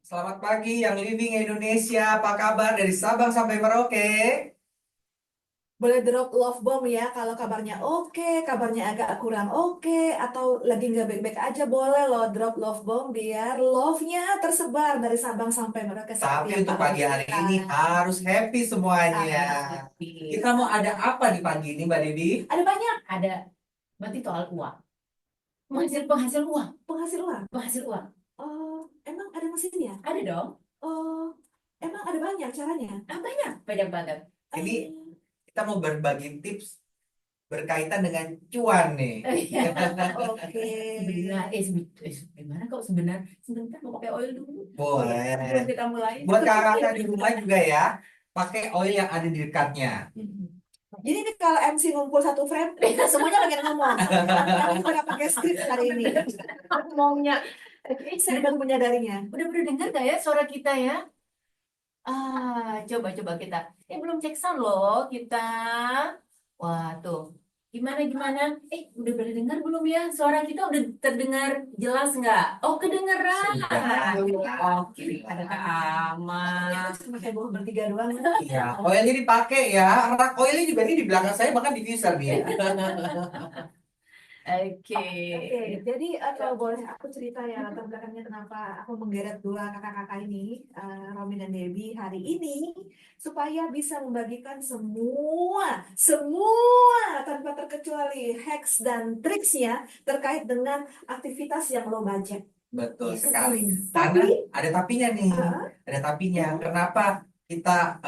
Selamat pagi yang living Indonesia. Apa kabar dari Sabang sampai Merauke? Boleh drop love bomb ya kalau kabarnya oke, kabarnya agak kurang oke, atau lagi nggak baik-baik aja boleh loh drop love bomb biar love-nya tersebar dari Sabang sampai Merauke seperti Tapi yang untuk Pak Romi pagi hari ini inginkan. harus happy semuanya. Happy. Kita mau ada apa di pagi ini, Mbak Devi? Ada banyak Ada berarti soal uang, penghasil uang, penghasil uang. penghasil uang. Oh, emang ada mesinnya? Ada dong. Oh, emang ada banyak caranya? Banyak, banyak banget. Ini Eh, kita mau berbagi tips berkaitan dengan cuan nih. oke. Sebenarnya, gimana kok sebentar mau pakai oil dulu. Sebelum Boleh. kita mulai. Buat kakak di rumah juga ya, pakai oil yang ada di dekatnya. Jadi ini kalau MC ngumpul satu frame, semuanya pengen ngomong. Kami nggak pakai skrip hari ini. Ngomongnya, Saya baru menyadarinya. udah dengar gak ya suara kita ya? Coba kita. Belum cek sound loh kita. Wah, tuh. Gimana? Udah pada dengar belum ya? Suara kita udah terdengar jelas nggak? Oh, kedengeran. Sudah. Oke, ada Kak Aman. Cuma heboh bertiga doang. Iya, oilnya dipakai ya. Rak oilnya juga ini di belakang saya bahkan diffuser nih. Oke. Oke, jadi kalau boleh aku cerita ya latar belakangnya kenapa aku menggeret dua kakak-kakak ini, Romi dan Debbie hari ini, supaya bisa membagikan semua tanpa terkecuali hacks dan triksnya terkait dengan aktivitas yang low budget. Betul Yes. sekali. Karena Tapi, ada tapinya nih. uh, Ada tapinya. Kenapa kita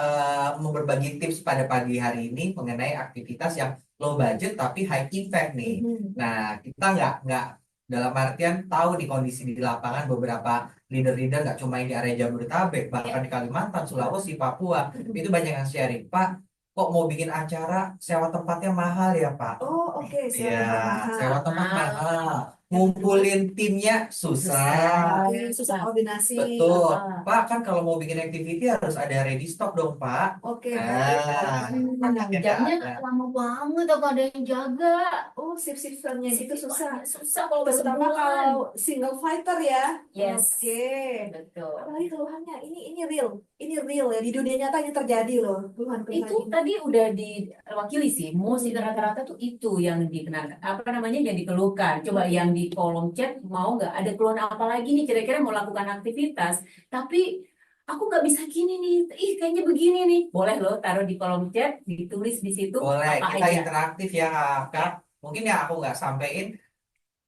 mau berbagi tips pada pagi hari ini mengenai aktivitas yang low budget tapi high impact nih. mhm. Nah, kita nggak dalam artian tahu nih kondisi di lapangan beberapa leader-leader nggak cuma di area Jabodetabek, bahkan di Kalimantan, Sulawesi, Papua itu banyak yang sharing. Pak, kok mau bikin acara sewa tempatnya mahal ya Pak? Oh, oke, sewa Iya, tempat mahal. sewa tempat Ah, mahal. Ngumpulin timnya susah. Susah koordinasi. Betul. ah. Pak, kan kalau mau bikin activity harus ada ready stock dong, Pak. Oke, baik. Nah, paketnya nggak Jamnya ada. lama banget apa ada yang jaga. Oh, shift-shiftannya gitu susah. Susah kalau Terutama bersebulan. kalau single fighter ya. Yes, Oke. betul. Apalagi keluhannya ini real. Ini real ya di dunia nyata ini terjadi loh keluhan-keluhan Itu ini. tadi udah diwakili sih, most itu rata-rata tuh itu yang dikenakan, apa namanya, yang dikeluhkan. Coba yang di kolom chat mau nggak ada keluhan apa lagi nih, kira-kira mau lakukan aktivitas, tapi aku nggak bisa gini nih, kayaknya begini nih. Boleh loh taruh di kolom chat, ditulis di situ Boleh, apa kita aja. interaktif ya, Ya, Kak. Mungkin ya aku nggak sampein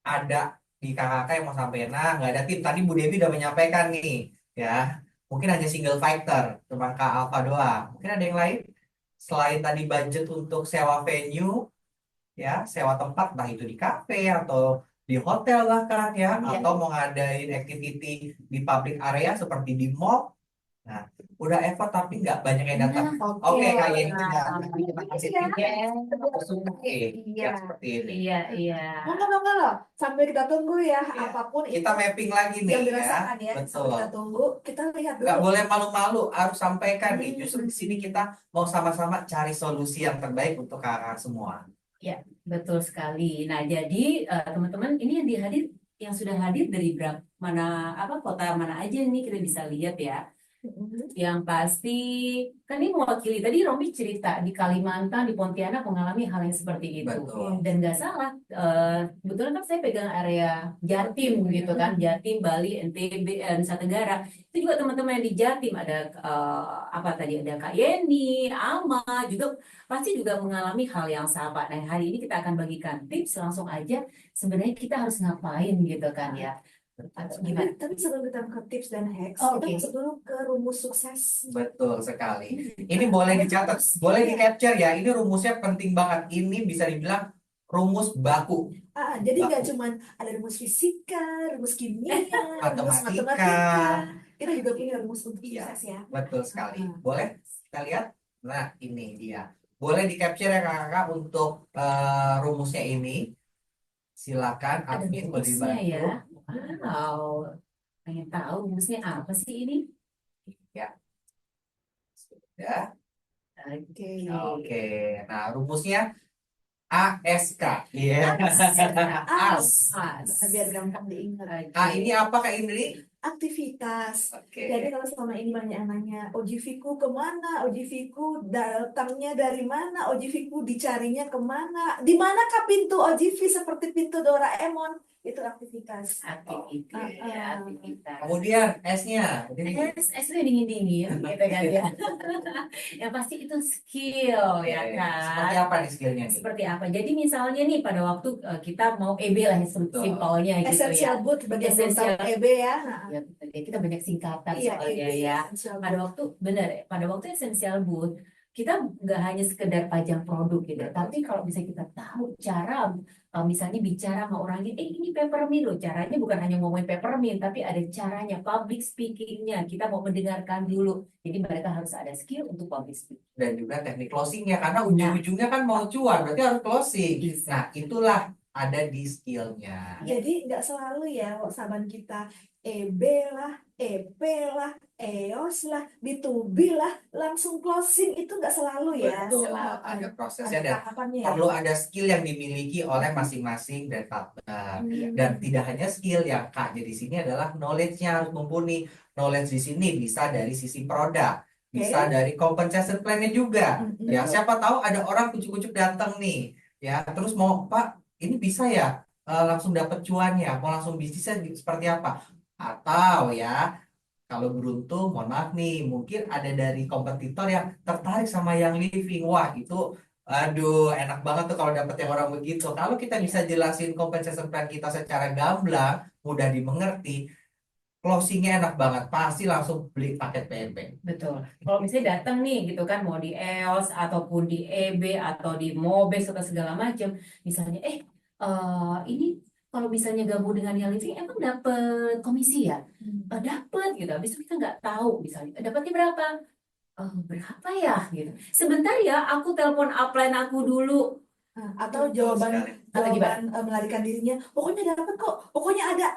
ada di kakak yang mau sampein. Nah, nggak ada tim. Tadi Bu Devi udah menyampaikan nih, ya. Mungkin hanya single fighter, cuma Kak Alfa doang. Mungkin ada yang lain selain tadi budget untuk sewa venue, ya sewa tempat entah itu di kafe atau di hotel bahkan ya ya. atau mau ngadain activity di public area seperti di mall. Nah, udah effort tapi nggak banyak yang datang. Nah, Oke, Oke. kali ini kita kasih Iya. tipsnya. iya, Aku suka nih Iya. yang seperti ini. iya. Monggo loh. Sambil kita tunggu ya Ya. apapun Kita itu mapping lagi yang nih ya. dirasakan ya. Sambil Betul. kita tunggu, kita lihat Nggak dulu. boleh malu-malu, harus sampaikan nih. Hmm. Justru di sini kita mau sama-sama cari solusi yang terbaik untuk kakak semua. Ya, betul sekali. Nah, jadi teman-teman, ini yang sudah hadir dari berapa mana apa kota mana aja nih, kita bisa lihat ya. Mhm. Yang pasti kan ini mewakili, tadi Romi cerita di Kalimantan, di Pontianak mengalami hal yang seperti itu. Betul. Dan nggak salah, kebetulan kan saya pegang area Jatim gitu kan, Jatim, Bali, NTB, Nusa Tenggara. Itu juga teman-teman yang di Jatim ada apa tadi, ada Kak Yeni, Ama juga pasti juga mengalami hal yang sama. Nah, hari ini kita akan bagikan tips langsung aja. Sebenarnya kita harus ngapain gitu kan ya? Atau gimana? Tapi sebelum kita ke tips dan hacks, Oh, kita oke. masuk dulu ke rumus sukses. Betul sekali. Ini boleh dicatat, boleh di capture ya. Ini rumusnya penting banget. Ini bisa dibilang rumus baku. Jadi nggak Baku. cuman ada rumus fisika, rumus kimia, rumus Matematika. matematika. Kita juga punya rumus untuk Iya, sukses ya. betul sekali. Ah. Boleh kita lihat? Nah, ini dia. Boleh di capture ya kakak untuk rumusnya ini. Silakan Ada admin boleh rumusnya dibantu. ya. Wow, pengen tahu rumusnya apa sih ini? Ya, sudah. Oke. Oke. Nah, rumusnya ASK. Iya. As. As. As. Biar gampang diingat. Ah, ini apa Kak Indri? aktivitas. Oke. Jadi kalau selama ini banyak yang nanya, OGV-ku kemana? OGV-ku datangnya dari mana? OGV-ku dicarinya kemana? Di manakah pintu OGV seperti pintu Doraemon? Itu aktivitas. Aktivitas, Ah, aktivitas. Kemudian S-nya. Es itu dingin-dingin gitu kan ya. Yang pasti itu skill ya Oke. kan. Seperti apa nih skillnya nih? Seperti apa? Jadi misalnya nih pada waktu kita mau EB lah Betul. simpelnya gitu ya. Essential boot bagi yang belum tahu Essential. EB ya. Ya, betul ya. Kita banyak singkatan Iya, soalnya EB, ya. essential Pada boot. waktu benar ya, pada waktu essential boot kita nggak hanya sekedar pajang produk gitu, Betul. tapi kalau bisa kita tahu cara misalnya bicara sama orangnya, ini peppermint loh, caranya bukan hanya ngomongin peppermint, tapi ada caranya public speakingnya. Kita mau mendengarkan dulu, jadi mereka harus ada skill untuk public speaking. Dan juga teknik closingnya, karena Nah, ujung-ujungnya kan mau cuan, berarti harus closing. bisa. Nah, itulah ada di skillnya. Jadi nggak selalu ya saban kita EB lah, EP lah, EOS lah, B2B lah, langsung closing itu nggak selalu ya. Betul, Selalu. ada prosesnya Ada dan tahapannya ya. perlu ada skill yang dimiliki oleh masing-masing dan partner. Dan Hmm. tidak hanya skill, yang Kak jadi sini adalah knowledge-nya harus mumpuni. Knowledge di sini bisa dari sisi produk, bisa dari compensation plan-nya juga. Mm-mm. Ya, Betul. siapa tahu ada orang kucuk-kucuk datang nih, ya, terus mau, Pak, ini bisa ya langsung dapat cuannya, mau langsung bisnisnya seperti apa? Atau ya, kalau beruntung, mohon maaf nih, mungkin ada dari kompetitor yang tertarik sama yang living. Wah, itu, aduh, enak banget tuh kalau dapet yang orang begitu. Kalau kita bisa jelasin compensation plan kita secara gamblang, mudah dimengerti, closingnya enak banget. Pasti langsung beli paket PNP. Betul. Kalau misalnya datang nih gitu kan mau di EOS ataupun di EB atau di Mobes atau segala macam, misalnya ini kalau misalnya gabung dengan yang living emang dapat komisi ya? Dapat gitu. Habis itu kita nggak tahu misalnya dapatnya berapa? Berapa ya gitu. Sebentar ya, aku telepon upline aku dulu. Nah, atau Betul jawaban sekali. Atau gimana? melarikan dirinya, pokoknya dapat kok, pokoknya ada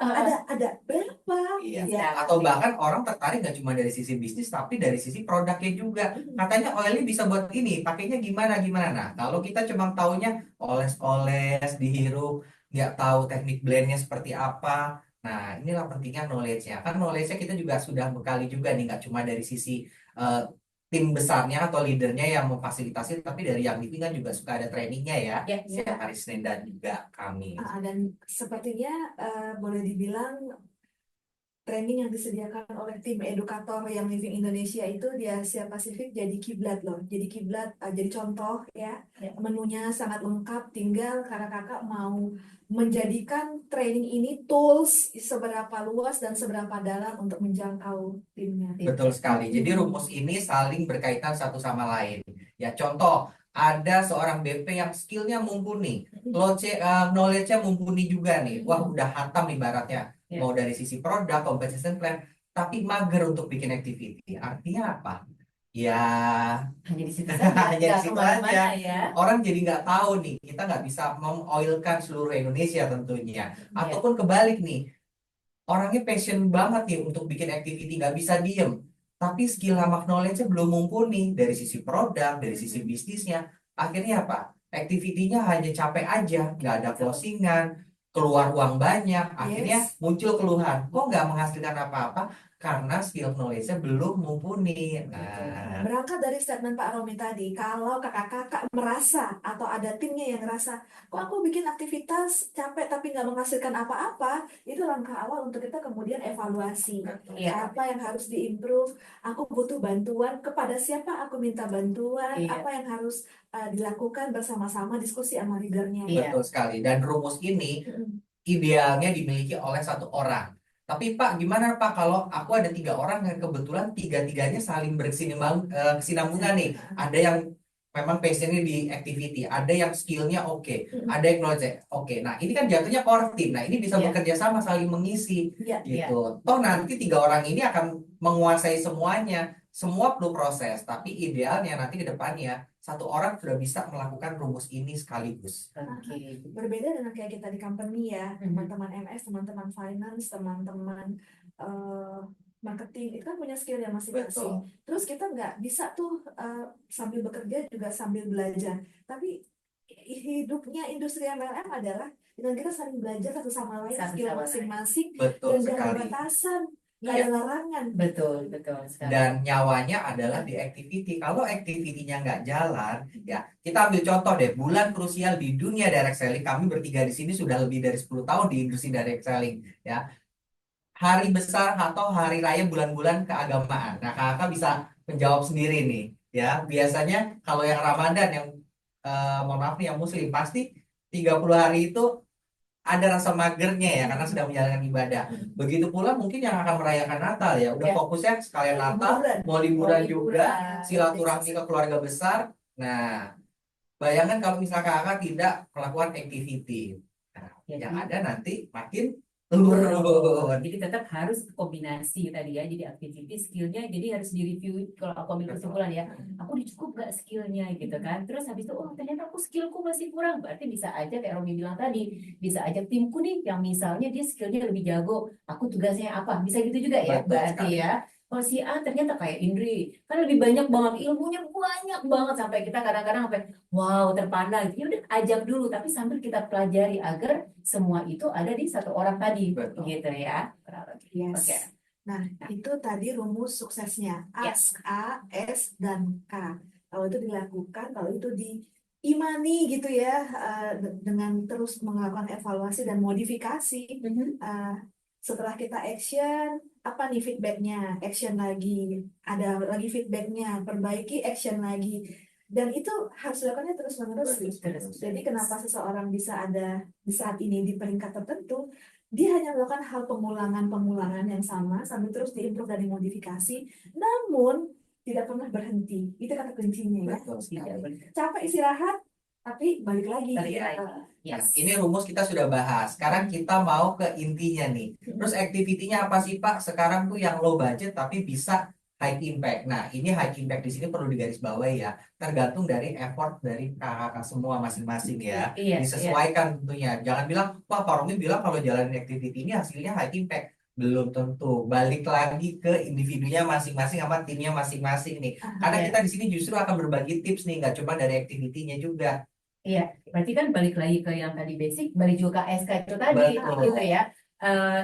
berapa? Iya. Ya. Atau bahkan orang tertarik nggak cuma dari sisi bisnis, tapi dari sisi produknya juga. Katanya oilnya bisa buat ini, pakainya gimana gimana. Nah, kalau kita cuma taunya oles-oles, dihirup, nggak tahu teknik blendnya seperti apa. Nah, inilah pentingnya knowledge-nya. Kan knowledge-nya kita juga sudah bekali juga nih, nggak cuma dari sisi eh, tim besarnya atau leadernya yang memfasilitasi, tapi dari yang meeting kan juga suka ada trainingnya ya, Ya, setiap hari Senin dan juga Kamis. Dan sepertinya boleh dibilang training yang disediakan oleh tim edukator yang Living Indonesia itu di Asia Pasifik jadi kiblat loh. Jadi kiblat, jadi contoh ya. Ya. Menunya sangat lengkap, tinggal kakak-kakak mau menjadikan training ini tools seberapa luas dan seberapa dalam untuk menjangkau timnya. Betul sekali. Jadi rumus ini saling berkaitan satu sama lain. Ya, contoh, ada seorang BP yang skillnya mumpuni, knowledge-nya mumpuni juga nih. Wah, udah hatam ibaratnya. Ya. Mau dari sisi produk, compensation plan, tapi mager untuk bikin activity. Artinya apa? Ya, hanya di situ saja. hanya di Nggak situ kemana-mana aja. ya. Orang jadi nggak tahu nih, kita nggak bisa mengoilkan seluruh Indonesia tentunya. Ya. Ataupun kebalik nih, orangnya passion banget nih untuk bikin activity, nggak bisa diem, tapi skill sama knowledge-nya belum mumpuni dari sisi produk, dari sisi bisnisnya. Akhirnya apa? Activity-nya hanya capek aja, nggak ada closingan, keluar uang banyak. Akhirnya Yes. muncul keluhan, kok nggak menghasilkan apa-apa? Karena skill knowledge-nya belum mumpuni. Nah, Berangkat dari statement Pak Romi tadi, kalau kakak-kakak merasa atau ada timnya yang ngerasa, kok aku bikin aktivitas capek tapi nggak menghasilkan apa-apa, itu langkah awal untuk kita kemudian evaluasi. Iya. Apa yang harus diimprove, aku butuh bantuan, kepada siapa aku minta bantuan, Iya. apa yang harus dilakukan bersama-sama, diskusi sama leadernya. Iya. betul sekali. Dan rumus ini Mm-mm. idealnya dimiliki oleh satu orang. Tapi Pak, gimana Pak kalau aku ada 3 orang yang kebetulan tiga-tiganya saling berkesinambungan nih. Ada yang memang passionnya di activity, ada yang skillnya oke, Mm-mm. ada yang knowledge oke. Nah, ini kan jatuhnya core team. Nah, ini bisa Iya. bekerja sama saling mengisi Iya. gitu. Toh nanti 3 orang ini akan menguasai semuanya. Semua perlu proses, tapi idealnya nanti ke depannya satu orang sudah bisa melakukan rumus ini sekaligus. Oke. Berbeda dengan kayak kita di company ya, Mhm. teman-teman MS, teman-teman finance, teman-teman marketing, itu kan punya skill yang masing-masing. Betul. Terus kita nggak bisa tuh sambil bekerja juga sambil belajar. Tapi hidupnya industri MLM adalah dengan kita saling belajar satu sama lain, Satu skill sama lain. masing-masing, Betul dan gak ada sekali. batasan. nggak Iya, ada larangan. betul, betul sekali. Dan nyawanya adalah di activity. Kalau activity-nya nggak jalan, ya kita ambil contoh deh, bulan krusial di dunia direct selling. Kami bertiga di sini sudah lebih dari 10 tahun di industri direct selling. Ya, hari besar atau hari raya bulan-bulan keagamaan. Nah, kakak bisa menjawab sendiri nih. Ya, biasanya kalau yang Ramadan yang mohon maaf nih yang Muslim pasti 30 hari itu ada rasa magernya ya karena sedang menjalankan ibadah. Begitu pula mungkin yang akan merayakan Natal ya, udah Ya, fokusnya sekalian Natal, Liburan. mau mau liburan juga, liburan. silaturahmi ke keluarga besar. Nah, bayangkan kalau misalnya kakak tidak melakukan activity. Nah, yang Jadi ada nanti makin betul. turun. Jadi tetap harus kombinasi tadi ya. Jadi activity skillnya jadi harus direview. Kalau aku ambil kesimpulan ya, aku udah cukup gak skillnya gitu kan. Terus habis itu, oh ternyata aku skillku masih kurang. Berarti bisa aja kayak Romi bilang tadi, bisa aja timku nih yang misalnya dia skillnya lebih jago. Aku tugasnya apa? Bisa gitu juga ya. Betul Berarti sekali. ya. Kalau si A ternyata kayak Indri, kan lebih banyak banget ilmunya banyak banget sampai kita kadang-kadang sampai wow terpana. Ya udah ajak dulu, tapi sambil kita pelajari agar semua itu ada di satu orang tadi, Betul. gitu ya. Kurang lebih. Yes. Oke. Nah, itu tadi rumus suksesnya. Ya. Ask, A, S, dan K. Kalau itu dilakukan, kalau itu diimani gitu ya, dengan terus melakukan evaluasi dan modifikasi. Setelah kita action, apa nih feedbacknya? Action lagi, ada lagi feedbacknya, perbaiki action lagi. Dan itu harus dilakukannya terus-menerus sih. Terus. Jadi kenapa seseorang bisa ada di saat ini di peringkat tertentu, dia hanya melakukan hal pengulangan-pengulangan yang sama sambil terus diimprove dan dimodifikasi, namun tidak pernah berhenti. Itu kata kuncinya ya. Betul sekali. Tidak boleh. Capek istirahat, tapi balik lagi. Balik lagi. Nah, Yes. ini rumus kita sudah bahas. Sekarang kita mau ke intinya nih. Terus activity-nya apa sih Pak? Sekarang tuh yang low budget tapi bisa high impact. Nah, ini high impact di sini perlu digarisbawahi ya. Tergantung dari effort dari kakak semua masing-masing ya. Iya, iya. Disesuaikan tentunya. Jangan bilang, wah Pak Romi bilang kalau jalanin activity ini hasilnya high impact. Belum tentu. Balik lagi ke individunya masing-masing sama timnya masing-masing nih. Karena Iya. kita di sini justru akan berbagi tips nih, nggak cuma dari activity-nya juga. Iya, berarti kan balik lagi ke yang tadi basic, balik juga ke ASK itu tadi, Betul. gitu ya.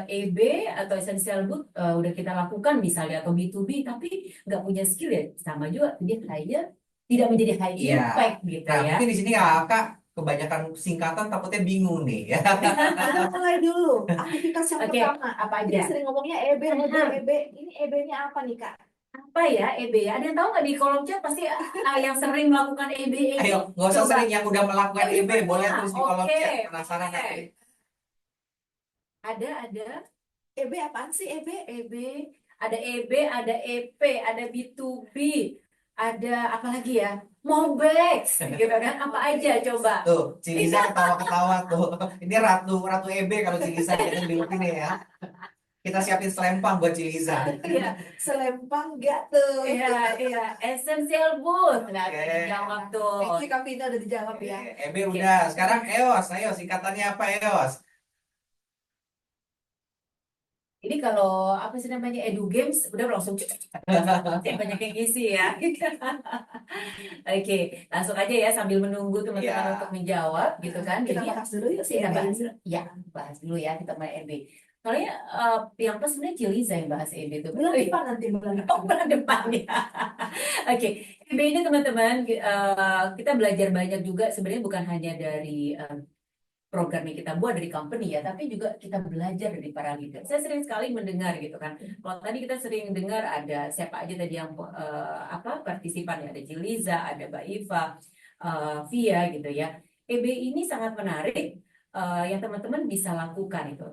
EB atau essential good udah kita lakukan misalnya atau B2B, tapi nggak punya skill ya, sama juga dia kayaknya tidak menjadi high Iya. impact gitu Nah, ya. mungkin di sini kakak kebanyakan singkatan takutnya bingung nih ya. Kita mulai dulu. Aktivitas yang Oke, pertama. apa Kita aja? sering ngomongnya EB, EB, EB. Ini EB-nya apa nih, Kak? Apa ya EB ya? Ada yang tahu nggak di kolom chat pasti yang sering melakukan EB ini? Ayo, nggak usah Coba. sering yang udah melakukan Yang EB, pernah. boleh tulis di kolom Oke, chat. Penasaran oke. nanti. Ada. EB apaan sih EB? EB, ada EP, ada B2B, ada apa lagi ya? Mobex, gitu kan? Apa aja coba? Tuh, Ciliza ketawa-ketawa tuh. Ini ratu EB kalau Ciliza kita di sini ya. Kita siapin selempang buat Ciliza. Iya, Selempang gak tuh? iya. Essential booth. Nah, Oke. dijawab tuh. Thank you, Kak Vina udah dijawab ya. EB udah. Sekarang EOS. Ayo, singkatannya apa EOS? Ini kalau apa sih namanya Edu Games udah langsung banyak yang ngisi ya. Oke, langsung aja ya sambil menunggu teman-teman Iya. untuk menjawab gitu kan. Kita Jadi bahas dulu yuk si kita EB bahas ini. dulu. Ya, bahas dulu ya kita mulai EB. Soalnya yang pas sebenarnya Ciliza yang bahas EB itu. Bulan depan nanti, bulan Oh, depan. bulan depan ya. Oke, EB ini teman-teman kita belajar banyak juga sebenarnya bukan hanya dari program yang kita buat dari company ya, tapi juga kita belajar dari para leader. Saya sering sekali mendengar gitu kan. Kalau tadi kita sering dengar ada siapa aja tadi yang partisipan ya, ada Jiliza, ada Mbak Iva, Via gitu ya. EB ini sangat menarik yang teman-teman bisa lakukan itu.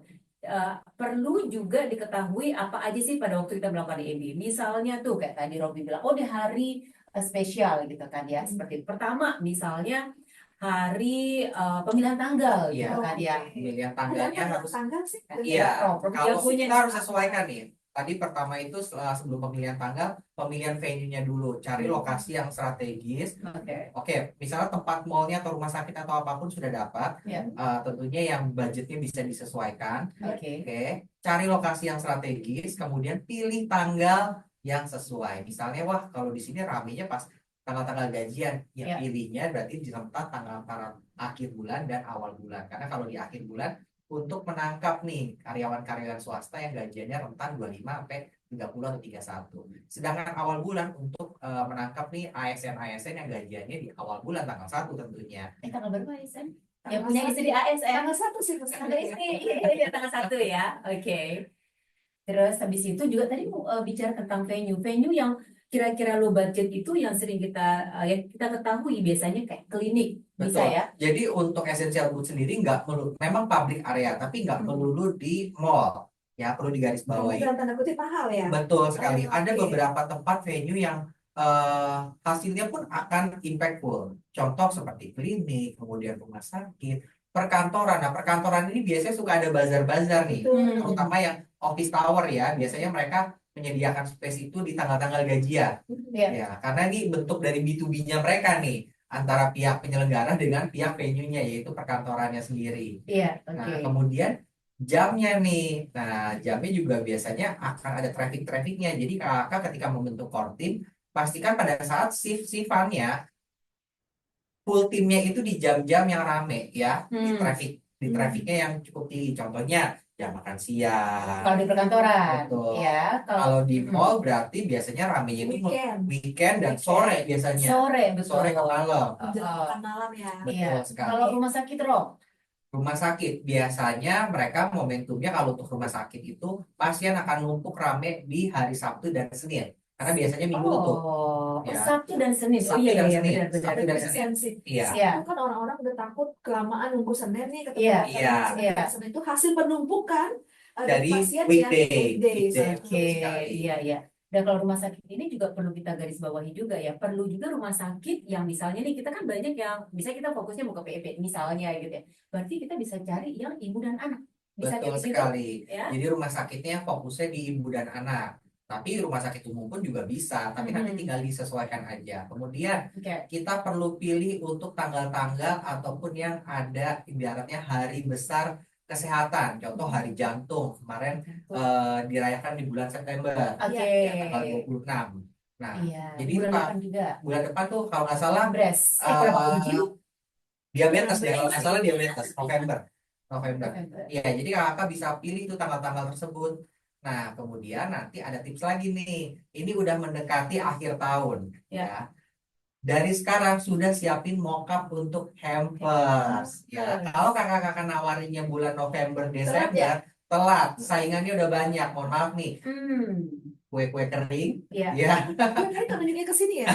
Perlu juga diketahui apa aja sih pada waktu kita melakukan EB. Misalnya tuh kayak tadi Robby bilang, oh di hari spesial gitu kan ya. Seperti pertama misalnya hari pemilihan tanggal gitu Iya. kan ya. Pemilihan Ada tangganya apa harus. tanggal sih? Iya. Kalau punya kita harus sesuaikan nih. Tadi pertama itu sebelum pemilihan tanggal, pemilihan venue-nya dulu. Cari lokasi yang strategis. Oke. Oke, misalnya tempat mallnya atau rumah sakit atau apapun sudah dapat. Ya. Tentunya yang budgetnya bisa disesuaikan. Oke. Oke, cari lokasi yang strategis, kemudian pilih tanggal yang sesuai. Misalnya, wah kalau di sini ramenya pas tanggal-tanggal gajian, ya Ya. pilihnya berarti di tempat tanggal antara akhir bulan dan awal bulan. Karena kalau di akhir bulan untuk menangkap nih karyawan-karyawan swasta yang gajiannya rentan 25 sampai 30 atau 31. Sedangkan awal bulan untuk menangkap nih ASN-ASN yang gajiannya di awal bulan tanggal 1 tentunya. Tanggal berapa ya, Sen? Yang Tanggal punya satu. istri ASN? Tanggal 1 sih Tanggal istri, iya, tanggal 1 ya. Oke. Terus habis itu juga tadi bicara tentang venue. Venue yang kira-kira low budget itu yang sering yang kita ketahui biasanya kayak klinik. Bisa Betul. ya? Jadi untuk essential food sendiri nggak melulu, memang public area, tapi nggak melulu di mall. Ya, perlu digarisbawahi. dalam tanda kutip mahal ya. Betul sekali. Oh, Ada oke. beberapa tempat venue yang hasilnya pun akan impactful. Contoh seperti klinik, kemudian rumah sakit, perkantoran. Nah, perkantoran ini biasanya suka ada bazar-bazar nih, Betul. terutama yang office tower ya. Biasanya mereka menyediakan space itu di tanggal-tanggal gajian. Iya. Ya, karena ini bentuk dari B2B-nya mereka nih, antara pihak penyelenggara dengan pihak venue-nya, yaitu perkantorannya sendiri. Iya, Nah, oke. kemudian jamnya nih. Nah, jamnya juga biasanya akan ada traffic-trafficnya. Jadi kakak ketika membentuk core team, pastikan pada saat shift-shiftannya, full timnya itu di jam-jam yang rame ya, di trafficnya yang cukup tinggi. Contohnya jam makan siang. Kalau di perkantoran, Betul. ya. Kalau di mall berarti biasanya ramenya itu weekend dan sore biasanya. Sore, betul. Sore ke malam. Menjelang makan malam ya. Iya. Betul sekali. Kalau rumah sakit, Rob? Rumah sakit biasanya mereka momentumnya kalau untuk rumah sakit itu pasien akan numpuk rame di hari Sabtu dan Senin karena biasanya minggu tutup. Ya. Sabtu dan Senin. Oh Sabtu iya, dan iya, Senin. benar-benar. Sabtu dan Make Senin. sense sih. Iya. Iya. Itu kan orang-orang udah takut kelamaan nunggu Senin nih ketemu Iya, dokter iya, Senin iya. ke Senin itu hasil penumpukan Dari pasien weekday. yang weekdays. Weekday. Oke, sekali. iya, iya. Dan kalau rumah sakit ini juga perlu kita garis bawahi juga ya. Perlu juga rumah sakit yang misalnya nih kita kan banyak yang bisa kita fokusnya mau ke PEP misalnya gitu ya. Berarti kita bisa cari yang ibu dan anak. Bisa Betul kayak begitu sekali. ya. Jadi rumah sakitnya fokusnya di ibu dan anak. Tapi rumah sakit umum pun juga bisa. Tapi nanti tinggal disesuaikan aja. Kemudian Oke. kita perlu pilih untuk tanggal-tanggal ataupun yang ada ibaratnya hari besar kesehatan. Contoh hari jantung kemarin dirayakan di bulan September, Oke. ya, tanggal 26. Nah, Iya. jadi Bulan Pak, depan juga. bulan depan tuh kalau nggak salah Breast. Berapa uji? diabetes deh, kalau Diabetes. nggak salah diabetes November. November. Iya, jadi kakak bisa pilih tuh tanggal-tanggal tersebut. Nah, kemudian nanti ada tips lagi nih. Ini udah mendekati akhir tahun, Ya. ya. Dari sekarang sudah siapin mockup untuk hampers. Ya, kalau kakak-kakak nawarinnya bulan November, Desember, telat. Saingannya udah banyak. Mohon maaf nih, kue-kue kering. Iya. Ya, Kue kering tunjuknya ke sini ya.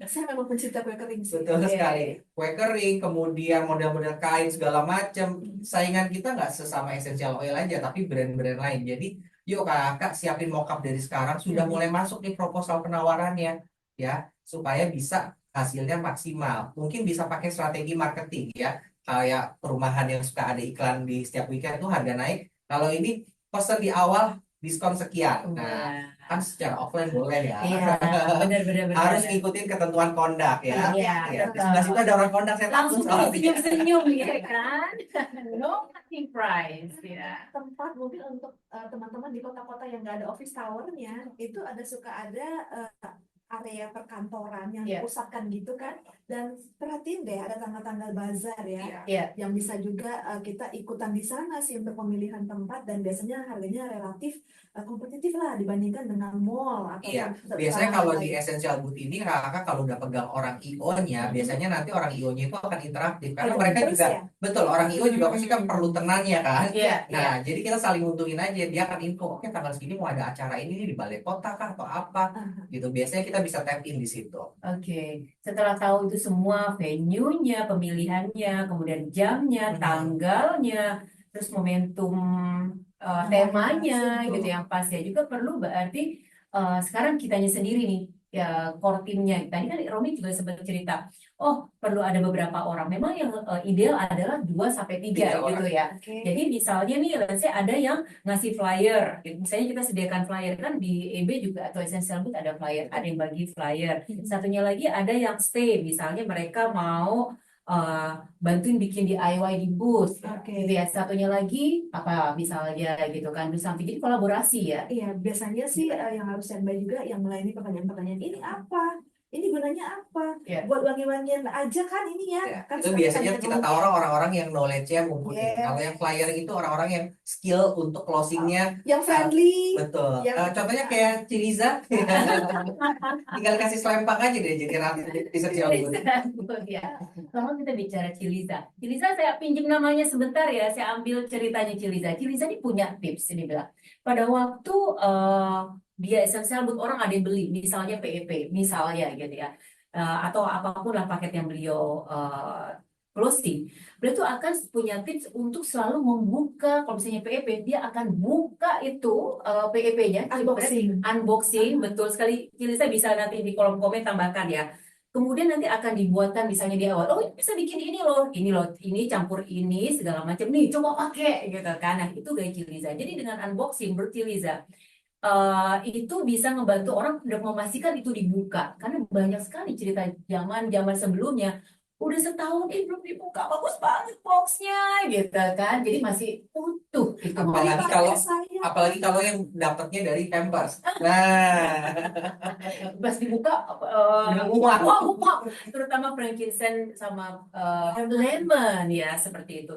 Saya memang pencinta kue kering sih. betul Iya. sekali. Kue kering, kemudian model-model kain segala macam. Saingan kita nggak sesama essential oil aja, tapi brand-brand lain. Jadi, yuk kakak siapin mockup dari sekarang. Sudah mulai masuk nih proposal penawarannya, ya, supaya bisa hasilnya maksimal. Mungkin bisa pakai strategi marketing ya, kayak perumahan yang suka ada iklan di setiap weekend tuh harga naik. Kalau ini pesan di awal diskon sekian. Nah, kan secara offline boleh ya. Iya, benar-benar. Harus ngikutin ketentuan kondak ya. Iya, Ya, di betul. sebelah situ ada orang kondak, saya takut Langsung soalnya. senyum-senyum ya kan. No cutting price ya. Tempat mungkin untuk teman-teman di kota-kota yang nggak ada office towernya itu suka ada area perkantoran yang Iya. dipusatkan gitu kan, dan perhatiin deh ada tanggal-tanggal bazar ya Iya. yang bisa juga kita ikutan di sana sih untuk pemilihan tempat, dan biasanya harganya relatif kompetitif lah dibandingkan dengan mall atau Iya, biasanya kalau di Essential Boot ini kakak kalau udah pegang orang IO-nya, biasanya nanti orang IO-nya itu akan interaktif karena Ada mereka terus juga ya? betul, orang IO juga pasti kan perlu tenannya kan. Iya, iya. Nah, jadi kita saling untungin aja, dia akan info, oke tanggal segini mau ada acara ini nih di balai kota kah atau apa gitu. Biasanya kita bisa tap in di situ. Oke, setelah tahu itu semua venue-nya, pemilihannya, kemudian jamnya, tanggalnya, terus momentum temanya gitu yang pas ya, juga perlu berarti sekarang kitanya sendiri nih ya, core timnya. Tadi kan Romi juga sempat cerita, oh perlu ada beberapa orang. Memang yang ideal adalah 2 sampai 3 Tiga gitu orang. ya. Oke. Jadi misalnya nih, let's say ada yang ngasih flyer, misalnya kita sediakan flyer kan di EB juga atau Essential Boot ada flyer, ada yang bagi flyer. Satunya lagi ada yang stay, misalnya mereka mau bantuin bikin DIY di booth, Oke. gitu ya. Satunya lagi apa misalnya gitu kan, do something, jadi kolaborasi ya. Iya, biasanya sih yang harus standby juga yang melayani pertanyaan-pertanyaan ini apa? ini gunanya apa? Ya. Buat wangi-wangian aja kan ini ya? Ya, Kan itu sekarang biasanya banyak kita tahu orang-orang yang knowledge-nya mumpuni. Kalau yang yes. flyer itu orang-orang yang skill untuk closingnya. Yang friendly, Betul. yang Contohnya kayak Ciliza, tinggal kasih selempang aja deh jadi ratu di sosial media. Ciliza, ya. Kalau kita bicara Ciliza, Ciliza saya pinjam namanya sebentar ya, saya ambil ceritanya Ciliza. Ciliza ini punya tips ini bilang. Pada waktu dia esensial buat orang ada yang beli, misalnya PEP, misalnya gitu ya. Atau apapun lah paket yang beliau closing, beliau tuh akan punya tips untuk selalu membuka, kalau misalnya PEP, dia akan buka itu PEP-nya, unboxing. unboxing, betul sekali. Jadi saya bisa nanti di kolom komen tambahkan ya. Kemudian nanti akan dibuatkan misalnya di awal, oh bisa bikin ini loh, ini campur ini segala macam nih, coba pakai gitu kan. Nah itu gaya Ciliza. Jadi dengan unboxing berciliza itu bisa ngebantu orang untuk memastikan itu dibuka karena banyak sekali cerita zaman zaman sebelumnya udah setahun belum dibuka bagus banget boxnya gitu kan jadi masih utuh itu Apalagi Pakai kalau saya. apalagi kalau yang dapatnya dari Pampers. Nah, pas dibuka udah muak. wah, terutama frankincense sama lemon ya seperti itu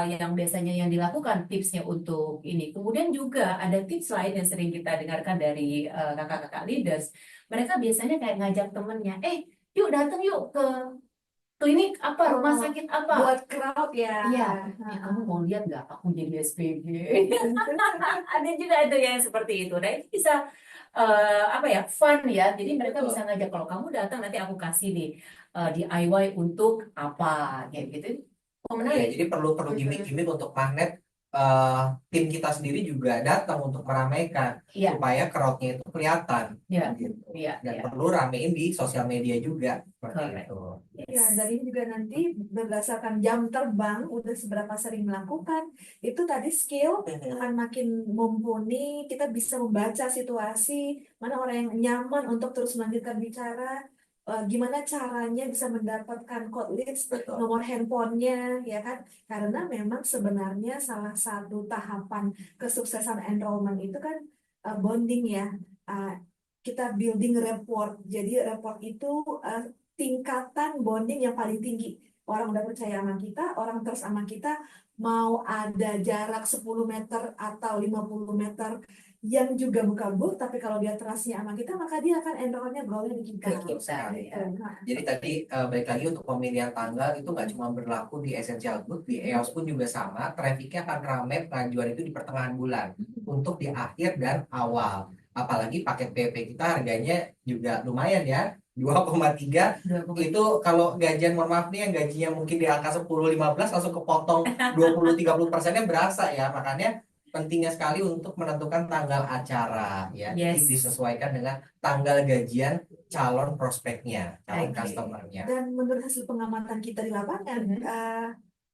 yang biasanya yang dilakukan tipsnya untuk ini. Kemudian juga ada tips lain yang sering kita dengarkan dari kakak-kakak leaders. Mereka biasanya kayak ngajak temennya, yuk datang yuk ke klinik apa, rumah Oh, sakit apa. buat crowd ya. Iya, kamu mau lihat nggak aku jadi SPG? Ada juga itu yang seperti itu. Nah itu bisa apa ya fun ya. Jadi mereka Betul. bisa ngajak kalau kamu datang nanti aku kasih nih DIY untuk apa kayak gitu. Oh, Ya, menarik. jadi perlu perlu gimmick-gimmick untuk magnet eh, tim kita sendiri juga datang untuk meramaikan Iya, supaya crowd-nya itu kelihatan iya, gitu. iya, Dan iya. perlu ramein di sosial media juga seperti Correct. itu. Ya, dan ini juga nanti berdasarkan jam terbang, udah seberapa sering melakukan, itu tadi skill akan makin mumpuni, kita bisa membaca situasi, mana orang yang nyaman untuk terus melanjutkan bicara, gimana caranya bisa mendapatkan code list, Betul. nomor handphonenya, ya kan? Karena memang sebenarnya salah satu tahapan kesuksesan enrollment itu kan bonding ya. Uh, kita building rapport. Jadi rapport itu tingkatan bonding yang paling tinggi. Orang udah percaya sama kita, orang terus sama kita, mau ada jarak 10 meter atau 50 meter yang juga kabur, tapi kalau dia trustnya sama kita, maka dia akan enrollnya grownya di kita. Betul sekali. Ya. Nah, Jadi tadi balik lagi untuk pemilihan tanggal itu nggak cuma berlaku di Essential Good, di EOS pun juga sama. Trafficnya akan ramai pengajuan itu di pertengahan bulan untuk di akhir dan awal. Apalagi paket PP kita harganya juga lumayan ya, 2,3 itu kalau gajian mohon maaf nih yang gajinya mungkin di angka 10-15 langsung kepotong 20-30%-nya berasa ya. Makanya pentingnya sekali untuk menentukan tanggal acara ya. Jadi Yes. disesuaikan dengan tanggal gajian calon prospeknya, calon Oke. customernya. dan menurut hasil pengamatan kita di lapangan, Mhm.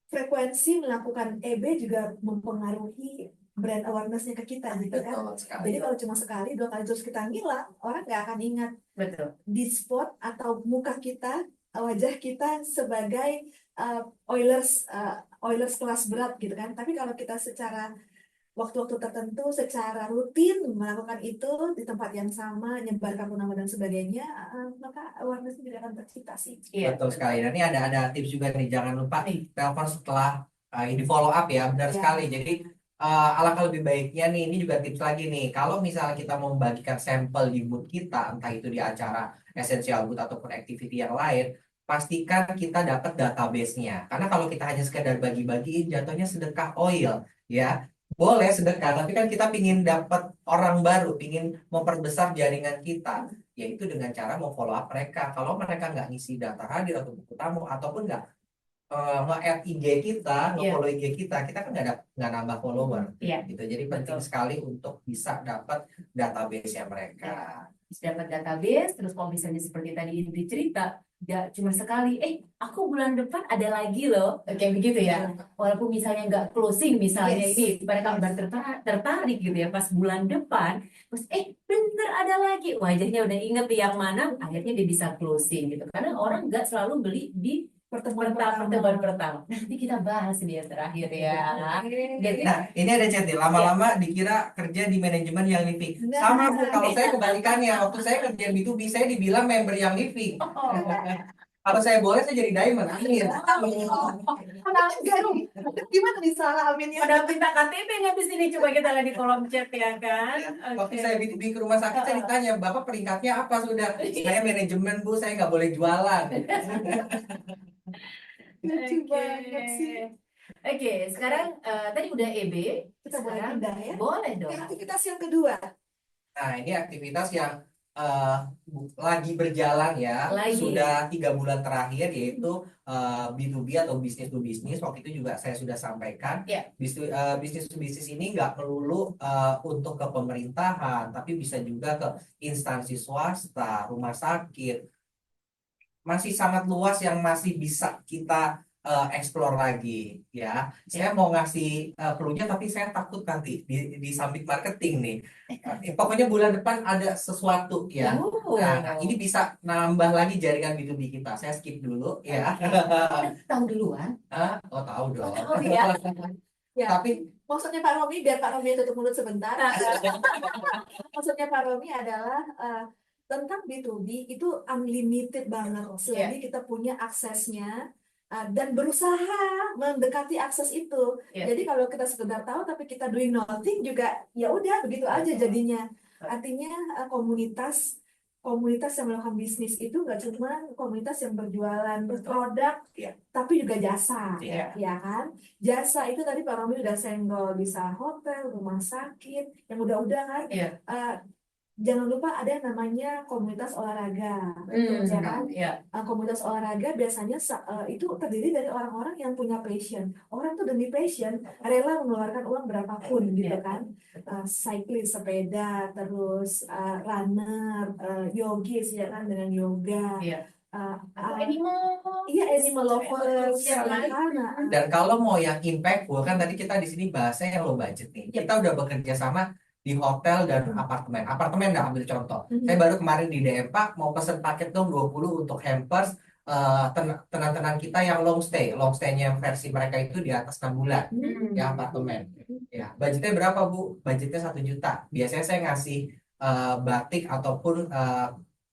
frekuensi melakukan EB juga mempengaruhi brand awareness-nya ke kita gitu kan. Betul sekali. Jadi kalau cuma sekali, 2 kali terus kita ngilang, orang nggak akan ingat Betul. di spot atau muka kita, wajah kita sebagai Oilers kelas berat gitu kan. Tapi kalau kita secara waktu-waktu tertentu, secara rutin melakukan itu di tempat yang sama, nyebar kartu nama dan sebagainya, maka awareness juga akan tercipta sih. Iya. Betul sekali. Dan ini ada tips juga nih, jangan lupa Nih. telepon setelah ini follow up ya, benar Ya. sekali. Jadi alangkah lebih baiknya nih, ini juga tips lagi nih. Kalau misalnya kita mau membagikan sampel di booth kita, entah itu di acara essential booth ataupun activity yang lain, pastikan kita dapat database-nya. Karena kalau kita hanya sekedar bagi-bagi, jatuhnya sedekah oil, ya. Boleh sedekah, tapi kan kita pingin dapat orang baru, pingin memperbesar jaringan kita, yaitu dengan cara mau follow up mereka. Kalau mereka nggak ngisi data hadir atau buku tamu, ataupun nggak nge-add IG kita, nge-follow IG kita kan nggak nambah follower. Iya. Gitu. Jadi penting Betul. sekali untuk bisa dapat database-nya mereka. Dapat database, terus kalau misalnya seperti tadi Indri cerita, nggak cuma sekali, aku bulan depan ada lagi loh, kayak begitu ya. Walaupun misalnya nggak closing, misalnya Yes. ini mereka tertarik gitu ya, pas bulan depan, terus bener ada lagi, wajahnya udah inget yang mana, akhirnya dia bisa closing gitu. Karena orang nggak selalu beli di pertemuan pertemuan pertama. pertama. Nanti kita bahas dia terakhir ya. Jadi Nah, ini ada chat nih. Lama-lama dikira kerja di manajemen yang living. Sama Bu, kalau saya kebalikannya. Waktu saya kerja B2B, saya dibilang member yang living. Kalau saya boleh, saya jadi diamond. Amin. Gimana bisa aminnya? pada minta KTP nih habis ini, coba kita lihat di kolom chat ya kan. Waktu Oke. saya B2B ke rumah sakit, saya ditanya, Bapak peringkatnya apa sudah? Saya manajemen Bu, saya nggak boleh jualan. Lucu Oke. banget sih. Oke, sekarang tadi udah EB, Kita boleh sekarang pindah ya. boleh Ke dong. aktivitas yang kedua. Nah, ini aktivitas yang eh, lagi berjalan ya, Lagi. sudah 3 bulan terakhir, yaitu B2B atau bisnis to bisnis. Waktu itu juga saya sudah sampaikan, Ya. bisnis to bisnis ini nggak melulu untuk ke pemerintahan, tapi bisa juga ke instansi swasta, rumah sakit. Masih sangat luas yang masih bisa kita explore lagi ya. Saya mau ngasih clue-nya, tapi saya takut nanti di samping marketing nih. Pokoknya bulan depan ada sesuatu ya. Oh. Nah, ini bisa nambah lagi jaringan B2B kita. Saya skip dulu ya. Tahu duluan. Oh, tahu dong. Tahu ya. Ya, Tapi maksudnya Pak Romi, biar Pak Romi tutup mulut sebentar. Maksudnya Pak Romi adalah tentang B2B itu unlimited banget. Selagi kita punya aksesnya dan berusaha mendekati akses itu. Ya. Jadi kalau kita sekedar tahu tapi kita doing nothing juga ya udah begitu aja jadinya. Artinya komunitas yang melakukan bisnis itu nggak cuma komunitas yang berjualan produk, tapi juga jasa, Iya. ya kan? Jasa itu tadi Pak Romi udah senggol, bisa hotel, rumah sakit, yang udah-udah kan. Iya. Jangan lupa ada yang namanya komunitas olahraga, ya kan? Ya. Komunitas olahraga biasanya itu terdiri dari orang-orang yang punya passion. Orang tuh demi passion rela mengeluarkan uang berapapun gitu kan. Cycling, sepeda, terus runner, yogis ya kan dengan yoga. Iya. Animal. Iya, animal lovers ya kan. Dan kalau mau yang impactful, kan tadi kita di sini bahasnya yang low budget nih. Kita udah bekerja sama di hotel dan apartemen. Apartemen nggak ambil contoh. Saya baru kemarin di DM, Pak, mau pesen paket dong 20 untuk hampers tenan-tenan kita yang long stay. Long stay-nya versi mereka itu di atas 6 bulan ya apartemen. Ya, budgetnya berapa, Bu? Budgetnya 1 juta. Biasanya saya ngasih batik ataupun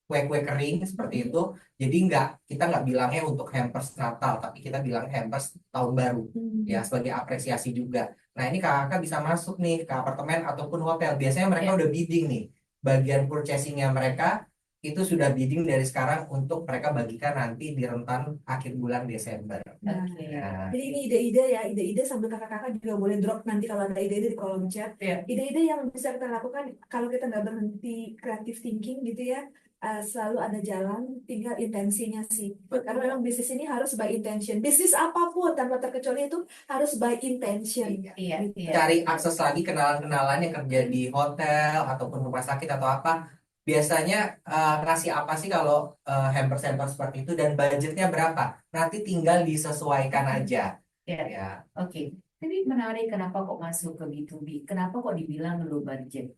kue-kue kering seperti itu. Jadi kita nggak bilangnya untuk hampers Natal, tapi kita bilang hampers tahun baru ya, sebagai apresiasi juga. Nah, ini kakak bisa masuk nih ke apartemen ataupun hotel. Biasanya mereka udah bidding nih. Bagian purchasingnya mereka itu sudah bidding dari sekarang untuk mereka bagikan nanti di rentan akhir bulan Desember. Nah, Nah, jadi ini ide-ide ya, ide-ide sambil kakak-kakak juga boleh drop nanti kalau ada ide-ide di kolom chat. Iya. Ide-ide yang bisa kita lakukan kalau kita nggak berhenti creative thinking gitu ya, selalu ada jalan, tinggal intensinya sih. Karena memang bisnis ini harus by intention. Bisnis apapun tanpa terkecuali itu harus by intention. Iya. Gitu. cari akses lagi kenalan-kenalan yang kerja di hotel ataupun rumah sakit atau apa. Biasanya ngasih apa sih kalau hampers-hampers seperti itu, dan budgetnya berapa? Nanti tinggal disesuaikan aja. Iya. Ya. Oke. Tapi menarik, kenapa kok masuk ke B2B? Kenapa kok dibilang low budget?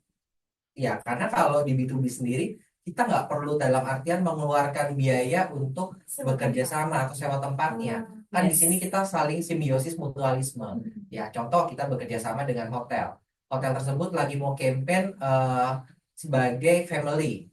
Ya, karena kalau di B2B sendiri, kita nggak perlu dalam artian mengeluarkan biaya untuk bekerja sama atau sewa tempatnya. Kan di sini kita saling simbiosis mutualisme. Ya, contoh kita bekerja sama dengan hotel. Hotel tersebut lagi mau campaign sebagai family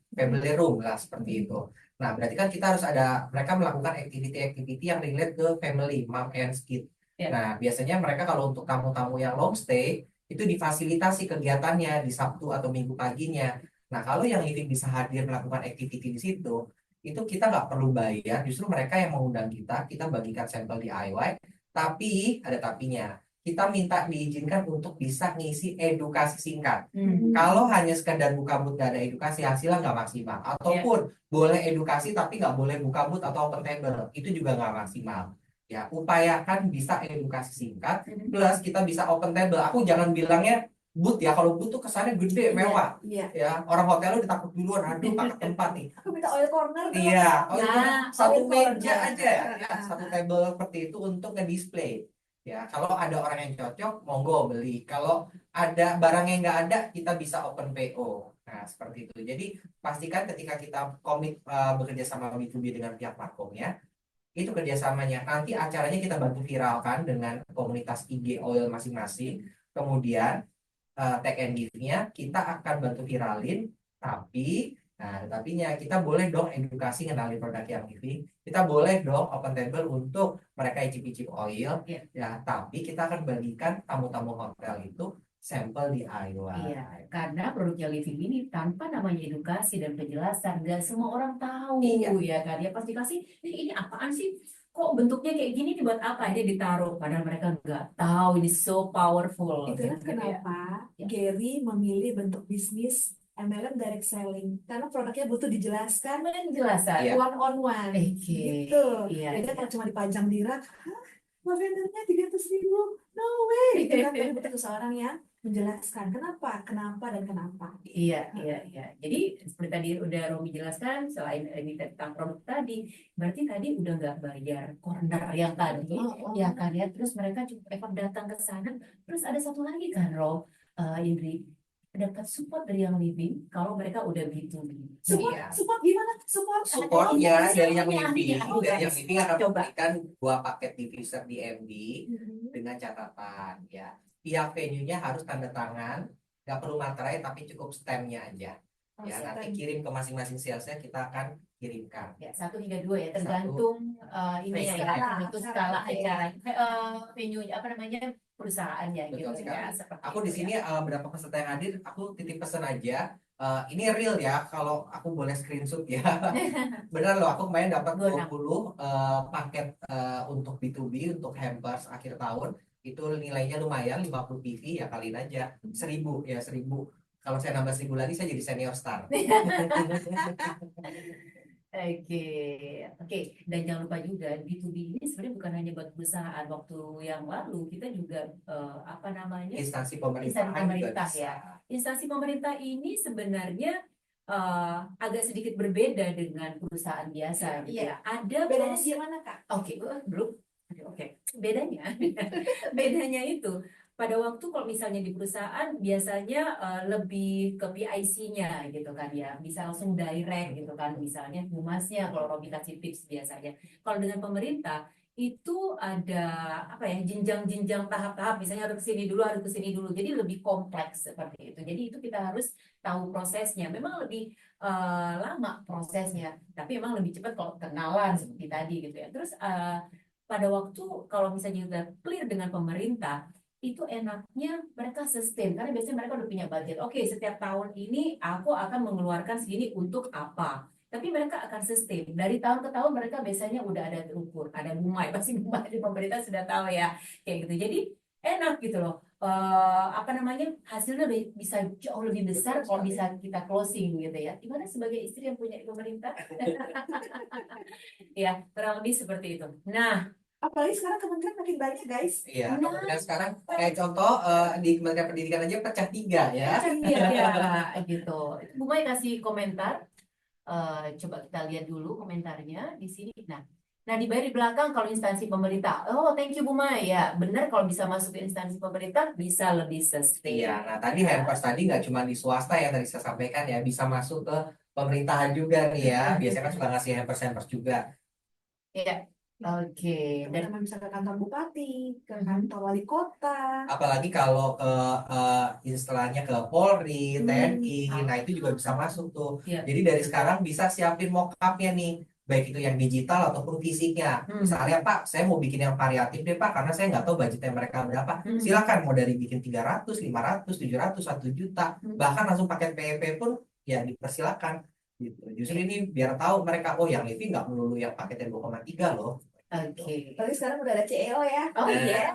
room lah seperti itu. Nah, berarti kan kita harus mereka melakukan activity-activity yang relate ke family, mom and kid. Ya. Nah, biasanya mereka kalau untuk tamu-tamu yang long stay, itu difasilitasi kegiatannya di Sabtu atau Minggu paginya. Nah, kalau yang living bisa hadir melakukan activity di situ, itu kita nggak perlu bayar, justru mereka yang mengundang kita bagikan sampel DIY, tapi ada tapinya. Kita minta diizinkan untuk bisa ngisi edukasi singkat. Kalau hanya sekedar buka booth nggak ada edukasi, hasilnya nggak maksimal. Ataupun boleh edukasi tapi nggak boleh buka booth atau open table, itu juga nggak maksimal. Ya, upayakan bisa edukasi singkat, plus kita bisa open table. Aku jangan bilangnya booth ya, kalau booth tuh kesannya gede, mewah. Iya. Ya, orang hotel udah takut duluan, aduh pakai tempat nih. Aku minta oil corner dong. Iya, satu oil meja corner. aja ya, satu table seperti itu untuk nge-display. Ya, kalau ada orang yang cocok, monggo beli. Kalau ada barang yang nggak ada, kita bisa open PO. Nah, seperti itu. Jadi, pastikan ketika kita komit bekerja sama B2B dengan pihak markomnya, Itu kerjasamanya. Nanti acaranya kita bantu viralkan dengan komunitas IG oil masing-masing. Kemudian take and give-nya kita akan bantu viralin, tapi nah tapinya kita boleh dong edukasi ngenalin produk yang giving. Kita boleh dong open table untuk mereka yang icip-icip oil, Iya. ya. Tapi kita akan bagikan tamu-tamu hotel itu sampel DIY. Iya, karena produknya Living ini tanpa namanya edukasi dan penjelasan, nggak semua orang tahu, Iya. ya kan? Ya pasti kasih, ini apaan sih? Kok bentuknya kayak gini nih buat apa? Ini ditaruh, padahal mereka nggak tahu ini so powerful, Itulah gitu ya. kenapa Ya. Gary memilih bentuk bisnis MLM direct selling karena produknya butuh dijelaskan Penjelasan. Iya. one on one Oke, gitu. iya, Beda iya. kalau cuma dipajang di rak, hah, lavendernya 300.000, no way. Itu kan tapi butuh seseorang yang menjelaskan kenapa dan kenapa. Iya, iya, iya. Jadi seperti tadi udah Romi jelaskan, selain ini tentang produk tadi, berarti tadi udah nggak bayar corner yang tadi, Oh, ya kan ya. Terus mereka juga efek datang ke sana. Terus ada satu lagi kan, Indri, dapat support dari yang living kalau mereka udah B2B. Support, Iya. support gimana? Support Supportnya dari yang Ahlinya, living, dari yang living akan Coba. memberikan 2 paket diffuser di MD Mhm. dengan catatan, ya. Pihak venue-nya harus tanda tangan, nggak perlu materai tapi cukup stemnya aja. Oh, Ya, nanti stem. kirim ke masing-masing salesnya, kita akan kirimkan. Ya, 1 hingga 2 ya, tergantung ini ya, Skala. tergantung skala acara, venue, apa namanya, perusahaannya Betul gitu sekali. ya, seperti Aku di itu sini ya. berapa peserta yang hadir, aku titip pesan aja. Ini real ya, kalau aku boleh screenshot ya. Benar loh, aku kemarin dapat Gua 20 paket untuk B2B, untuk hampers akhir tahun. Itu nilainya lumayan, 50 PV, ya kaliin aja. 1.000 ya, 1.000. Kalau saya nambah 1.000 lagi, saya jadi senior star. Oke, oke. Dan jangan lupa juga B2B ini sebenarnya bukan hanya buat perusahaan. Waktu yang lalu kita juga apa namanya, Instansi instansi pemerintahan juga pemerintah bisa. ya. Instansi pemerintah ini sebenarnya agak sedikit berbeda dengan perusahaan biasa gitu Iya. ya. Ada Bedanya proses. gimana, Kak? Oke, belum. Oke, bedanya, bedanya itu pada waktu kalau misalnya di perusahaan biasanya lebih ke PIC-nya gitu kan ya, bisa langsung direct gitu kan, misalnya humasnya kalau Robi kasih tips biasanya. Kalau dengan pemerintah itu ada apa ya, jenjang-jenjang tahap-tahap, misalnya harus ke sini dulu, harus ke sini dulu, jadi lebih kompleks seperti itu. Jadi itu kita harus tahu prosesnya. Memang lebih lama prosesnya, tapi memang lebih cepat kalau kenalan seperti tadi gitu ya. Terus pada waktu kalau misalnya udah clear dengan pemerintah, itu enaknya mereka sustain karena biasanya mereka udah punya budget. Oke, setiap tahun ini aku akan mengeluarkan segini untuk apa. Tapi mereka akan sustain. Dari tahun ke tahun mereka biasanya udah ada terukur, ada bumai, pasti bumai di pemerintah sudah tahu ya, kayak gitu. Jadi enak gitu loh. Apa namanya, hasilnya bisa jauh lebih besar kalau bisa kita closing gitu ya. Gimana sebagai istri yang punya di pemerintah? Ya, kurang lebih seperti itu. Nah, Apalagi sekarang kementerian makin banyak, guys. Iya, Nah. kemudian sekarang kayak contoh di Kementerian Pendidikan aja pecah 3 ya. iya, gitu. Bu Mai kasih komentar. Coba kita lihat dulu komentarnya di sini. Nah, dibayar di belakang kalau instansi pemerintah. Oh, thank you Bu Mai. Ya, benar kalau bisa masuk ke instansi pemerintah bisa lebih sustain. Iya, nah tadi hampers tadi nggak cuma di swasta yang tadi saya sampaikan ya, bisa masuk ke pemerintahan juga nih ya. Biasanya kan suka ngasih hampers-hampers juga. Iya. Oke. Dan Teman-teman bisa ke kantor bupati, ke kantor wali kota. Apalagi kalau ke istilahnya ke Polri, TNI, nah itu juga bisa masuk tuh. Iya. Jadi dari sekarang bisa siapin mock-up-nya nih, baik itu yang digital ataupun fisiknya. Misalnya Pak, saya mau bikin yang variatif deh Pak, karena saya nggak tahu budgetnya mereka berapa. Silakan mau dari bikin 300, 500, 700, 1 juta, bahkan langsung pakai PEP pun ya dipersilakan. Gitu. Justru ini biar tahu mereka, oh yang living nggak melulu yang paketnya 2,3 loh. Oke. Apalagi sekarang udah ada CEO ya. Oh iya.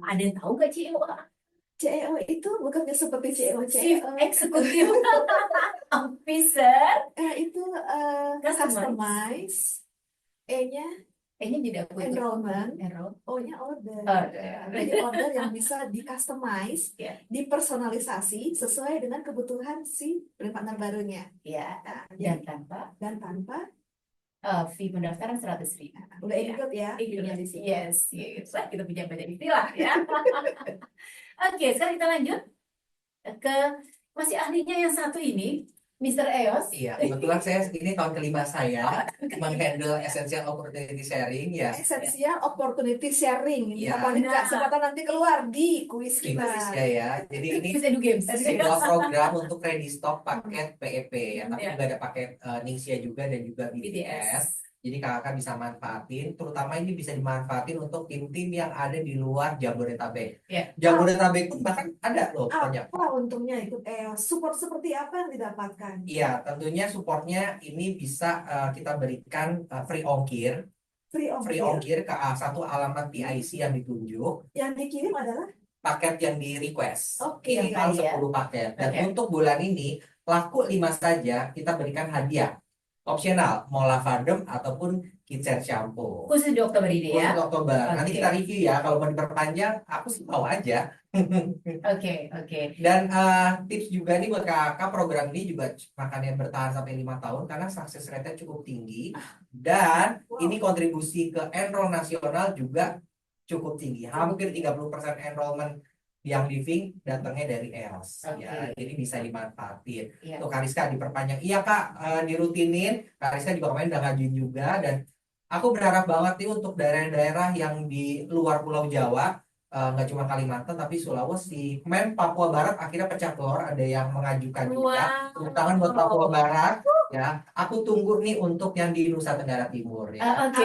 Ada yang tahu nggak CEO? CEO itu bukannya seperti CEO Chief CEO. Executive Officer. Itu customize. E-nya Ini jadi aku itu. enrollment. Enroll. O-nya order. Order. Jadi order yang bisa di-customize, Ya. dipersonalisasi sesuai dengan kebutuhan si partner barunya. Ya. Nah, Dan jadi, tanpa fee pendaftaran 100.000. udah include ya. Include. di sini. Yes, yes. Wah, kita punya banyak istilah ya. Oke, sekarang kita lanjut ke masih ahlinya yang satu ini. Mr. Eos. Iya, kebetulan saya ini tahun kelima saya menghandle essential opportunity sharing ya. Esensial opportunity sharing. Ini Iya. apalagi Nah. kesempatan nanti keluar di kuis Di kita. Indonesia ya. Jadi ini Quiz Edu Games. sebuah program untuk ready stock paket PEP ya, tapi Iya. juga ada paket Ningxia juga dan juga BTS. Jadi kakak bisa manfaatin, terutama ini bisa dimanfaatin untuk tim-tim yang ada di luar Jabodetabek. Iya. Jabodetabek pun bahkan ada loh banyak. Apa untungnya ikut EOS? Support seperti apa yang didapatkan? Iya, tentunya supportnya ini bisa kita berikan free ongkir, Free ongkir. ke satu alamat PIC yang ditunjuk, Yang dikirim adalah paket yang di request, Oke. minimal Iya. 10 paket. Dan Oke. untuk bulan ini laku 5 saja kita berikan hadiah. Opsional, mau lavandem ataupun kitchen shampoo. Khusus di Oktober ini ya. Untuk Oktober. Nanti Oke. kita review ya. Kalau mau diperpanjang, aku sih mau aja. Oke. Dan tips juga nih buat kakak, program ini juga makanya bertahan sampai 5 tahun karena sukses rate-nya cukup tinggi. Dan Wow. ini kontribusi ke enroll nasional juga cukup tinggi. Hampir 30% enrollment yang living datangnya dari EOS ya. Oke. Jadi bisa dimanfaatin. Iya. Tuh Kariska diperpanjang. Iya Kak, dirutinin. Kariska juga kemarin udah ngajuin juga dan aku berharap banget nih untuk daerah-daerah yang di luar Pulau Jawa, nggak cuma Kalimantan tapi Sulawesi. Kemarin Papua Barat akhirnya pecah telur, ada yang mengajukan juga. Tepuk tangan buat Papua Barat ya. Aku tunggu nih untuk yang di Nusa Tenggara Timur ya. Oke.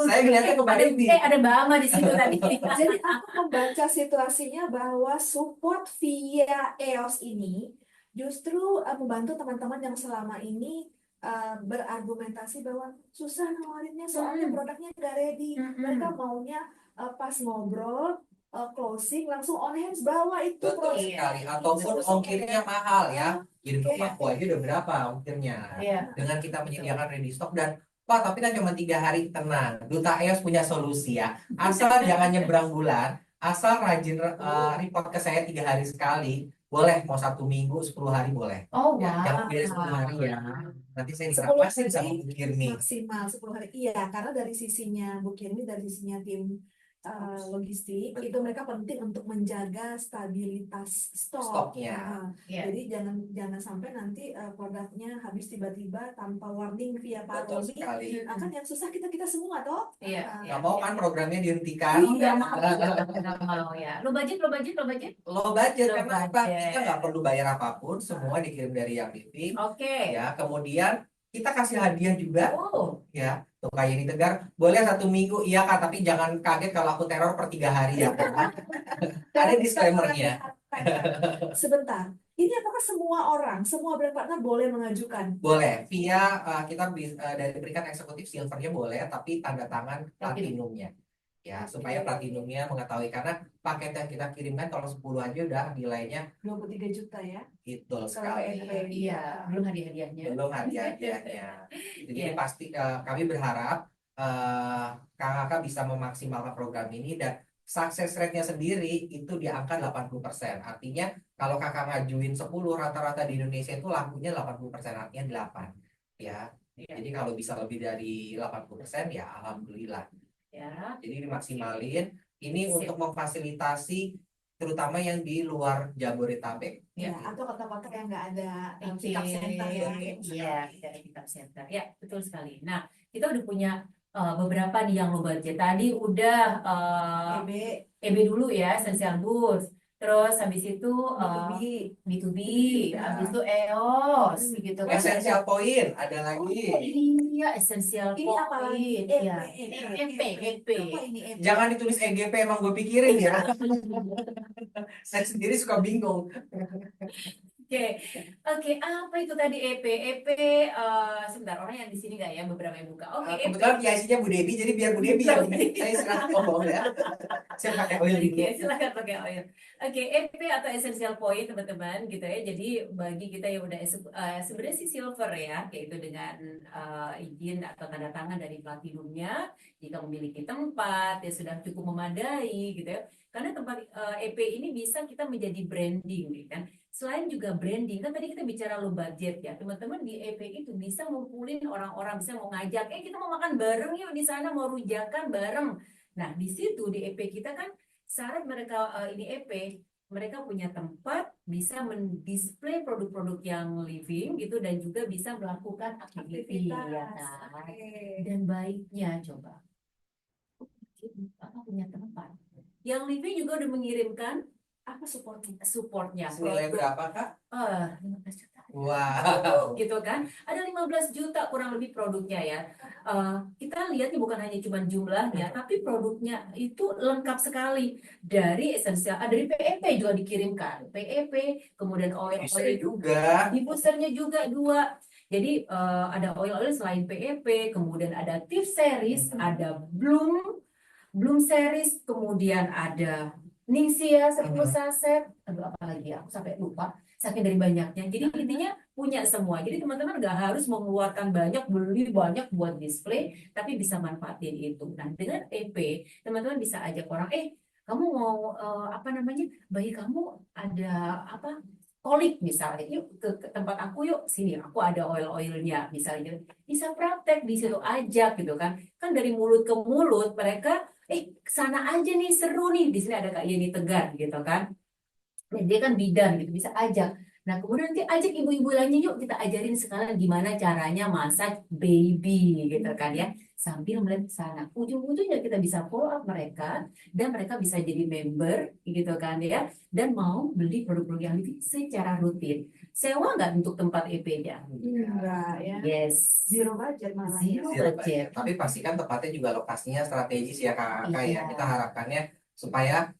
Saya ngeliatnya kemarin di Ada Mbak Ama di situ tadi. Jadi aku membaca situasinya bahwa support via EOS ini justru membantu teman-teman yang selama ini berargumentasi bahwa susah nawarinnya soalnya produknya nggak ready. Mereka maunya pas ngobrol closing langsung on hands bawa itu betul proses. sekali. Ataupun ongkirnya mahal ya. Kirim ke Oke. Papua aja udah berapa ongkirnya. Iya. Dengan kita menyediakan ready stock dan Pak, tapi kan cuma 3 hari, tenang. Duta EOS punya solusi ya. Asal jangan nyebrang bulan, asal rajin report ke saya 3 hari sekali. Boleh, mau 1 minggu, 10 hari boleh. Oh, Ya, jangan wow. beda 10 hari ya. Nanti saya 10 dirapasin sama hari Bu Kirni. maksimal 10 hari. Iya, karena dari sisinya Bu Kirni, dari sisinya tim logistik, itu mereka penting untuk menjaga stabilitas stok. Stoknya. Iya. Jadi jangan sampai nanti produknya habis tiba-tiba tanpa warning via Betul paroli. sekali. Akan yang susah kita semua toh. Iya. Nggak mau kan programnya dihentikan? Nggak mau. Nggak mau ya. Lo budget. Low budget, Low karena apa? budget. Kita nggak perlu bayar apapun, semua dikirim dari yang living. Oke. Ya, kemudian kita kasih hadiah juga. Oh. Ya, tuh kayak ini Tegar, boleh 1 minggu, iya Kak, tapi jangan kaget kalau aku teror per 3 hari ya Kak. Ada disclaimer-nya. Sebentar. Ini apakah semua brand partner boleh mengajukan? Boleh, via kita dari peringkat eksekutif silvernya boleh, tapi tanda tangan platinumnya. Ya, supaya platinumnya mengetahui, karena paket yang kita kirimkan kalau 10 aja udah nilainya 23 juta ya. itu Kalau sekali. PNP. Iya. Belum hadiah-hadiahnya. Belum hadiah-hadiahnya. Jadi Iya. pasti kami berharap kakak bisa memaksimalkan program ini dan sukses rate-nya sendiri itu di angka 80%. Artinya kalau kakak ngajuin 10, rata-rata di Indonesia itu lakunya 80%, artinya 8. Ya. Jadi kalau bisa lebih dari 80% ya alhamdulillah. Ya. Jadi dimaksimalin. Ini Sip. untuk memfasilitasi terutama yang di luar Jabodetabek. Ya, atau kota-kota yang nggak ada Oke. pick up center ya. Iya, dari pick up center. Ya, betul sekali. Nah, kita udah punya beberapa nih yang low budget. Tadi udah EB, EB dulu ya, Essential Goods. Terus habis itu B2B. B2B, Ya. habis itu EOS gitu kan. Essential point ada lagi. Iya, Essential Ini apa lagi? Point. Iya. EP. EP. Apa ini EP? Jangan ditulis EGP, emang gue pikirin ya. Saya sendiri suka bingung. Oke, apa itu tadi EP? EP, sebentar, orang yang di sini nggak ya, beberapa yang buka. Oke, EP. Kebetulan PIC-nya Bu Debi, jadi biar Bu Debi yang saya silakan ngomong ya. Saya pakai oil dulu. Oke, silakan pakai oil. Oke, EP atau essential point teman-teman gitu ya. Jadi bagi kita yang udah sebenarnya sih silver ya, yaitu dengan izin atau tanda tangan dari platinumnya, jika memiliki tempat ya sudah cukup memadai gitu ya. Karena tempat EP ini bisa kita menjadi branding gitu kan. Selain juga branding, kan tadi kita bicara low budget ya, teman-teman di EP itu bisa ngumpulin orang-orang, bisa mau ngajak, kita mau makan bareng yuk di sana, mau rujakan bareng. Nah, di situ di EP kita kan syarat mereka ini EP mereka punya tempat bisa mendisplay produk-produk yang living gitu dan juga bisa melakukan activity ya Aktivitas. kan. Oke. Dan baiknya coba apa punya tempat. Yang living juga udah mengirimkan Apa supportnya? supportnya Senilai produk berapa, Kak? 15 juta. Wow. Gitu kan, ada 15 juta kurang lebih produknya ya. Kita lihat nih bukan hanya cuma jumlahnya, tapi produknya itu lengkap sekali dari esensial, dari PEP juga dikirimkan, PEP, kemudian Bisa oil juga. diffusernya juga 2. Jadi ada oil selain PEP, kemudian ada Tips series, ada Bloom series, kemudian ada Ningxia 10 saset, aduh apa lagi ya, aku sampai lupa, saking dari banyaknya. Jadi intinya punya semua. Jadi teman-teman nggak harus mengeluarkan banyak, beli banyak buat display, tapi bisa manfaatin itu. Nah, dengan EP, teman-teman bisa ajak orang, kamu mau apa namanya, bayi kamu ada apa, kolik misalnya, yuk ke tempat aku yuk, sini aku ada oil-oilnya misalnya. Bisa praktek di situ aja gitu kan. Kan dari mulut ke mulut mereka kesana aja nih seru nih di sini ada Kak Yeni Tegar gitu kan. Nah, dia kan bidan gitu bisa ajak. Nah kemudian nanti ajak ibu-ibu lainnya yuk kita ajarin sekarang gimana caranya masak baby gitu kan ya. Sambil melihat ke sana. Ujung-ujungnya kita bisa follow up mereka dan mereka bisa jadi member gitu kan ya. Dan mau beli produk-produk yang itu secara rutin. Sewa nggak untuk tempat EP-nya? Enggak ya. Yes. Zero budget malah. Zero Zero budget. budget. Tapi pastikan tempatnya juga lokasinya strategis ya Kak ya. Iya. Kita harapannya supaya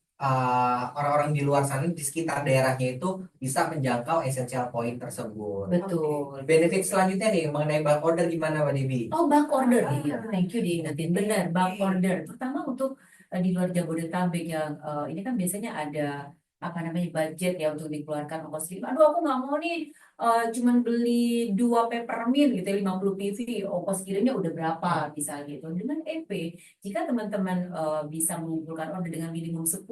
orang-orang di luar sana di sekitar daerahnya itu bisa menjangkau essential point tersebut. Betul. Benefit selanjutnya nih mengenai bulk order gimana Mbak Devi? Oh, bulk order. Iya, thank you diingetin. Benar, bulk Oke. order. Terutama untuk di luar Jabodetabek yang ini kan biasanya ada apa namanya budget ya untuk dikeluarkan ongkos kirim. Aduh, aku nggak mau nih cuman beli 2 peppermint gitu ya, 50 PV, ongkos kirimnya udah berapa bisa gitu. Dengan EP, jika teman-teman bisa mengumpulkan order dengan minimum 10,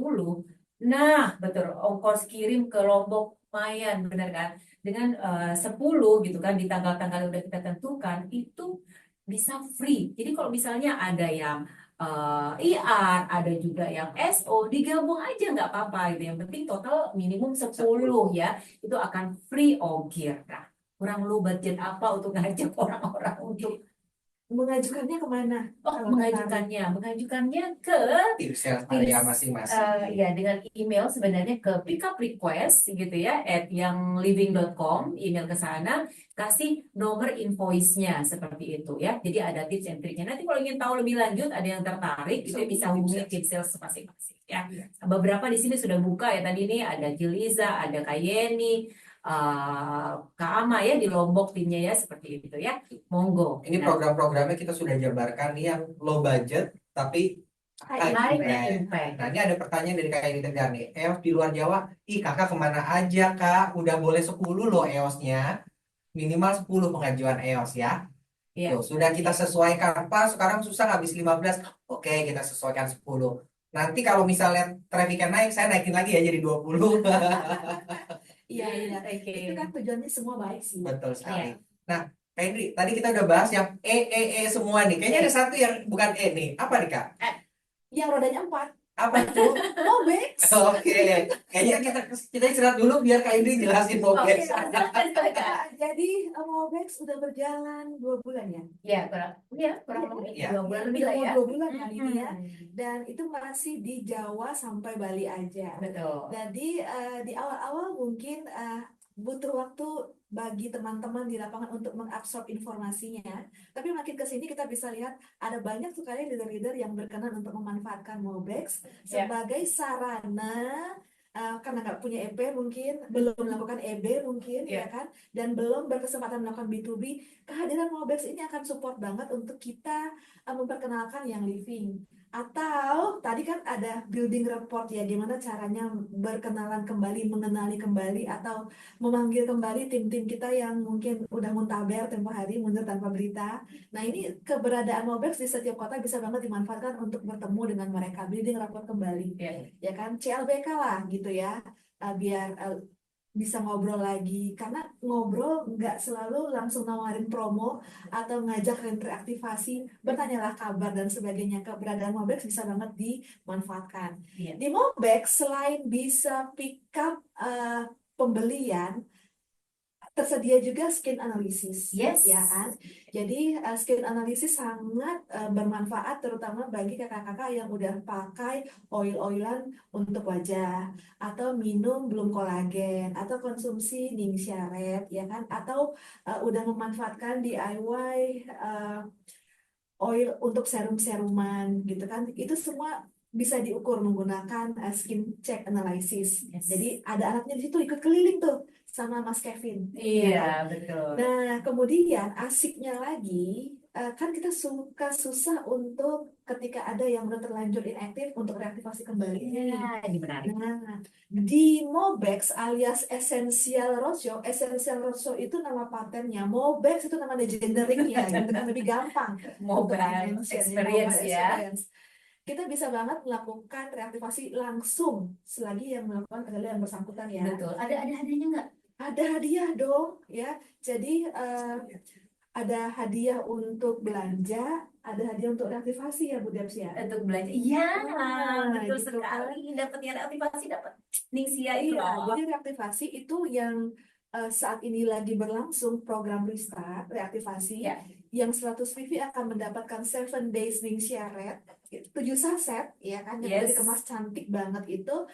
nah betul, ongkos kirim ke Lombok lumayan, benar kan? Dengan 10 gitu kan di tanggal-tanggal yang udah kita tentukan itu bisa free. Jadi kalau misalnya ada yang IR, ada juga yang SO, digabung aja nggak apa-apa gitu. Yang penting total minimum 10 ya. Itu akan free ongkir. Nah, kurang lu budget apa untuk ngajak orang-orang untuk Mengajukannya kemana? Kalau tertarik. mengajukannya ke Tim sales area masing-masing. ya dengan email sebenarnya ke pickup request gitu ya @yangliving.com, email ke sana, kasih nomor invoice-nya seperti itu ya. Jadi ada tips and triknya. Nanti kalau ingin tahu lebih lanjut, ada yang tertarik itu bisa hubungi tim sales masing-masing ya. Beberapa di sini sudah buka ya, tadi ini ada Jiliza, ada Kayeni, Kak Ama ya di Lombok timnya ya seperti itu ya. Monggo. Ini program-programnya kita sudah jabarkan nih yang low budget tapi high High impact. impact. Nah ini ada pertanyaan dari Kak Eni Tegar nih. EOS di luar Jawa, kakak kemana aja kak? Udah boleh 10 loh EOS-nya. Minimal 10 pengajuan EOS ya. Ya. Tuh, sudah kita sesuaikan. Pak, sekarang susah habis 15. Oke, kita sesuaikan 10. Nanti kalau misalnya trafficnya naik, saya naikin lagi ya jadi 20. Iya, iya. Oke. Itu kan tujuannya semua baik sih. Betul sekali. Iya. Nah, Kak Indri, tadi kita udah bahas yang semua nih. Kayaknya ada satu yang bukan nih. Apa nih, Kak? Yang rodanya 4. Apa itu? Mobex. Oke. Kayaknya kita istirahat dulu biar Kak Indri jelasin Mobex. Jadi Mobex udah berjalan 2 bulan ya? Ya, kurang lebih Iya. 2 bulan lebih lah ya. 2 bulan kali ini ya. Dan itu masih di Jawa sampai Bali aja. Betul. Jadi di awal-awal mungkin butuh waktu bagi teman-teman di lapangan untuk mengabsorb informasinya. Tapi makin ke sini kita bisa lihat ada banyak sekali leader-leader yang berkenan untuk memanfaatkan Mobex sebagai sarana karena nggak punya EP mungkin, belum melakukan EB mungkin, ya kan, dan belum berkesempatan melakukan B2B, kehadiran Mobex ini akan support banget untuk kita memperkenalkan yang living. Atau tadi kan ada building report ya, gimana caranya berkenalan kembali, mengenali kembali, atau memanggil kembali tim-tim kita yang mungkin udah muntaber tempo hari, mundur tanpa berita. Nah ini keberadaan Mobex di setiap kota bisa banget dimanfaatkan untuk bertemu dengan mereka, building report kembali, ya kan, CLBK lah gitu ya, biar bisa ngobrol lagi karena ngobrol nggak selalu langsung nawarin promo atau ngajak reaktivasi, bertanyalah kabar dan sebagainya. Keberadaan Mobex bisa banget dimanfaatkan. Iya. Di Mobex selain bisa pick up pembelian, tersedia juga skin analysis, Yes. ya kan? Jadi skin analysis sangat bermanfaat terutama bagi kakak-kakak yang udah pakai oil-oilan untuk wajah atau minum belum kolagen atau konsumsi Ningxia Red, ya kan? Atau udah memanfaatkan DIY oil untuk serum-seruman gitu kan. Itu semua bisa diukur menggunakan skin check analysis. Yes. Jadi ada alatnya di situ ikut keliling tuh sama Mas Kevin. Ya kan? Iya, betul. Nah, kemudian asiknya lagi, kan kita susah untuk ketika ada yang udah terlanjur inaktif untuk reaktivasi kembali. Iya, ini menarik. Nah, di Mobex alias Essential Roadshow itu nama patennya. Mobex itu nama legendaringnya, gitu kan lebih gampang untuk Mobile di-mention, experience mobile ya. experience. Kita bisa banget melakukan reaktivasi langsung selagi yang melakukan adalah yang bersangkutan ya. Betul. Ada hadiahnya nggak? Ada hadiah dong, ya. Jadi ada hadiah untuk belanja, ada hadiah untuk reaktivasi ya Bu Debs ya. Untuk belanja. Iya, betul gitu kan. sekali. Dapatnya reaktivasi, dapat Ningxia itu Iya, loh. jadi reaktivasi itu yang saat ini lagi berlangsung program restart reaktivasi Ya. yang 100 PV akan mendapatkan 7 days Ningxia Red 7 saset ya kan yang udah Yes. dikemas cantik banget itu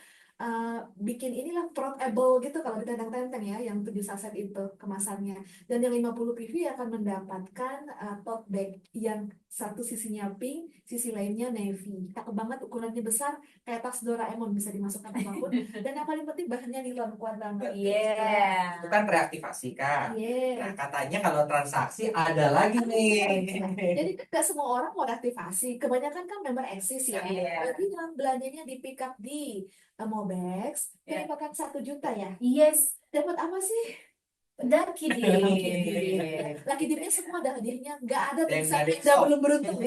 bikin inilah portable gitu kalau di tenteng-tenteng ya yang 7 saset itu kemasannya dan yang 50 PV akan mendapatkan tote bag yang satu sisinya pink sisi lainnya navy cakep banget ukurannya besar kayak tas Doraemon bisa dimasukkan apapun dan yang paling penting bahannya nilon kuat banget. Iya. Itu kan reaktivasi kan. Nah, Yeah. katanya kalau transaksi ada lagi nih. Jadi nggak semua orang mau reaktivasi, kebanyakan kan member eksis ya. Iya. Jadi yang belanjanya di pick up di Mobex, Iya. mendapatkan 1 juta ya. Yes. Dapat apa sih? Lucky Lucky Dip. Dip. Lucky Dipnya semua ada hadiahnya, nggak ada Dan tulisan nggak ada Anda stop. belum beruntung.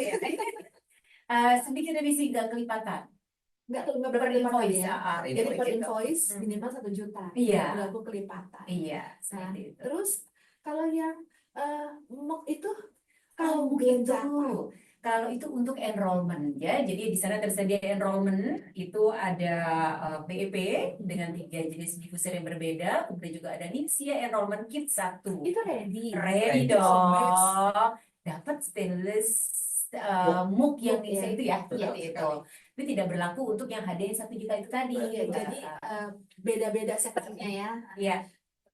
Sedikit lebih singkat kelipatan. Nggak kelima Per kelipatan invoice. ya. Per Jadi per invoice itu. invoice Hmm. minimal 1 juta. Iya. Berlaku kelipatan. Iya, Nah, seperti itu. terus kalau yang MOK itu Oh, kalau mungkin belanja apa? kalau itu untuk enrollment ya, jadi di sana tersedia enrollment itu ada PEP dengan 3 jenis diffuser yang berbeda, kemudian juga ada Ningxia enrollment kit 1. Itu ready. Ready Ready. dong, dapat stainless mug yang Mug, Ningxia ya. itu ya, Betul seperti itu. sekali. Tapi tidak berlaku untuk yang hadiah 1 juta itu tadi. Iya, Mbak. jadi beda-beda sektornya ya. Iya.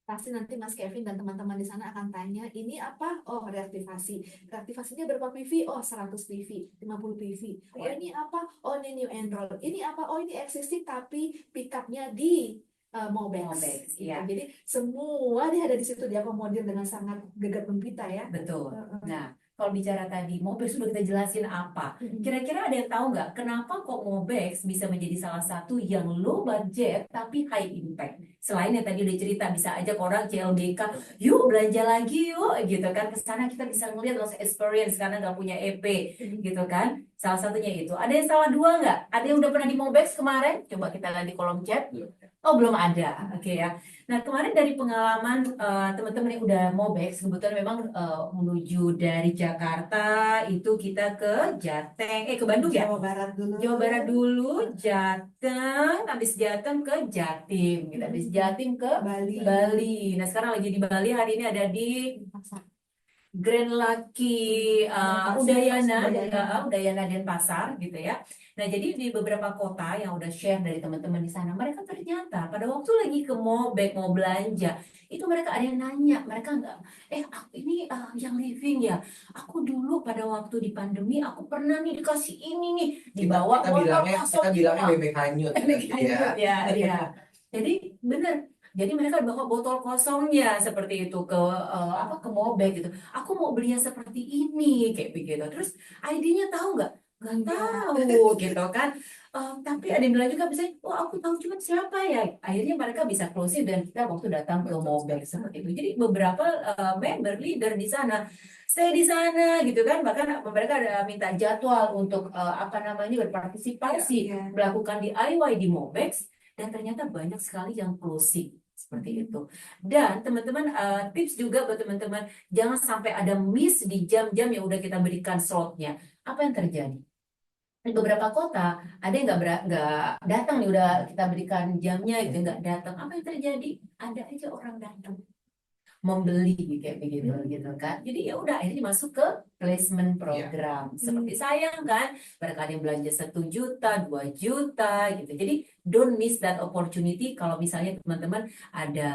Pasti nanti Mas Kevin dan teman-teman di sana akan tanya, ini apa? Oh, reaktivasi. Reaktivasinya berapa PV? Oh, 100 PV, 50 PV. Oh, Ya. ini apa? Oh, ini new enroll. Ini apa? Oh, ini existing tapi pick up-nya di Mobex. Mobex, Gitu. iya. Jadi semua dia ada di situ diakomodir dengan sangat gegap gempita ya. Betul. Nah, kalau bicara tadi Mobex sudah kita jelasin apa. Kira-kira ada yang tahu nggak kenapa kok Mobex bisa menjadi salah satu yang low budget tapi high impact? Selain yang tadi udah cerita bisa ajak orang CLBK, yuk belanja lagi yuk, gitu kan. Kesana kita bisa ngeliat langsung experience karena nggak punya EP, gitu kan. Salah satunya itu. Ada yang salah 2 nggak? Ada yang udah pernah di Mobex kemarin? Coba kita lihat di kolom chat. Oh, belum ada. Oke ya. Nah, kemarin dari pengalaman teman-teman yang udah Mobex, kebetulan memang menuju dari Jakarta itu kita ke Jateng, ke Bandung ya? Jawa Barat dulu. Jawa Barat dulu, Jateng, habis Jateng ke Jatim, gitu. Habis Jatim ke Bali. Nah, sekarang lagi di Bali, hari ini ada di Grand Lucky Udayana, Udayana Denpasar gitu ya. Nah, jadi di beberapa kota yang udah share dari teman-teman di sana, mereka ternyata pada waktu lagi ke Mobex mau belanja, itu mereka ada yang nanya, mereka nggak, ini yang living ya, aku dulu pada waktu di pandemi, aku pernah nih dikasih ini nih, dibawa Kita motor bilangnya kosong bebek hanyut. ya. Jadi bener. Jadi mereka bawa botol kosongnya seperti itu ke ke Mobex gitu. Aku mau beli yang seperti ini kayak begitu. Terus ID-nya tahu nggak? Nggak tahu gitu kan. Tapi ada yang bilang juga bisa, oh aku tahu juga siapa ya. Akhirnya mereka bisa closing dan kita waktu datang ke Mobex seperti itu. Jadi beberapa member leader di sana stay di sana gitu kan. Bahkan mereka ada minta jadwal untuk berpartisipasi melakukan DIY di Mobex dan ternyata banyak sekali yang closing. seperti itu. Dan teman-teman, tips juga buat teman-teman, jangan sampai ada miss di jam-jam yang udah kita berikan slotnya. Apa yang terjadi? Di beberapa kota ada yang nggak datang nih, udah kita berikan jamnya itu nggak datang. Apa yang terjadi? Ada aja orang datang membeli kayak begitu gitu kan. Jadi ya udah akhirnya masuk ke placement program. Seperti saya kan, mereka ada yang belanja 1 juta, 2 juta gitu. Jadi don't miss that opportunity. Kalau misalnya teman-teman ada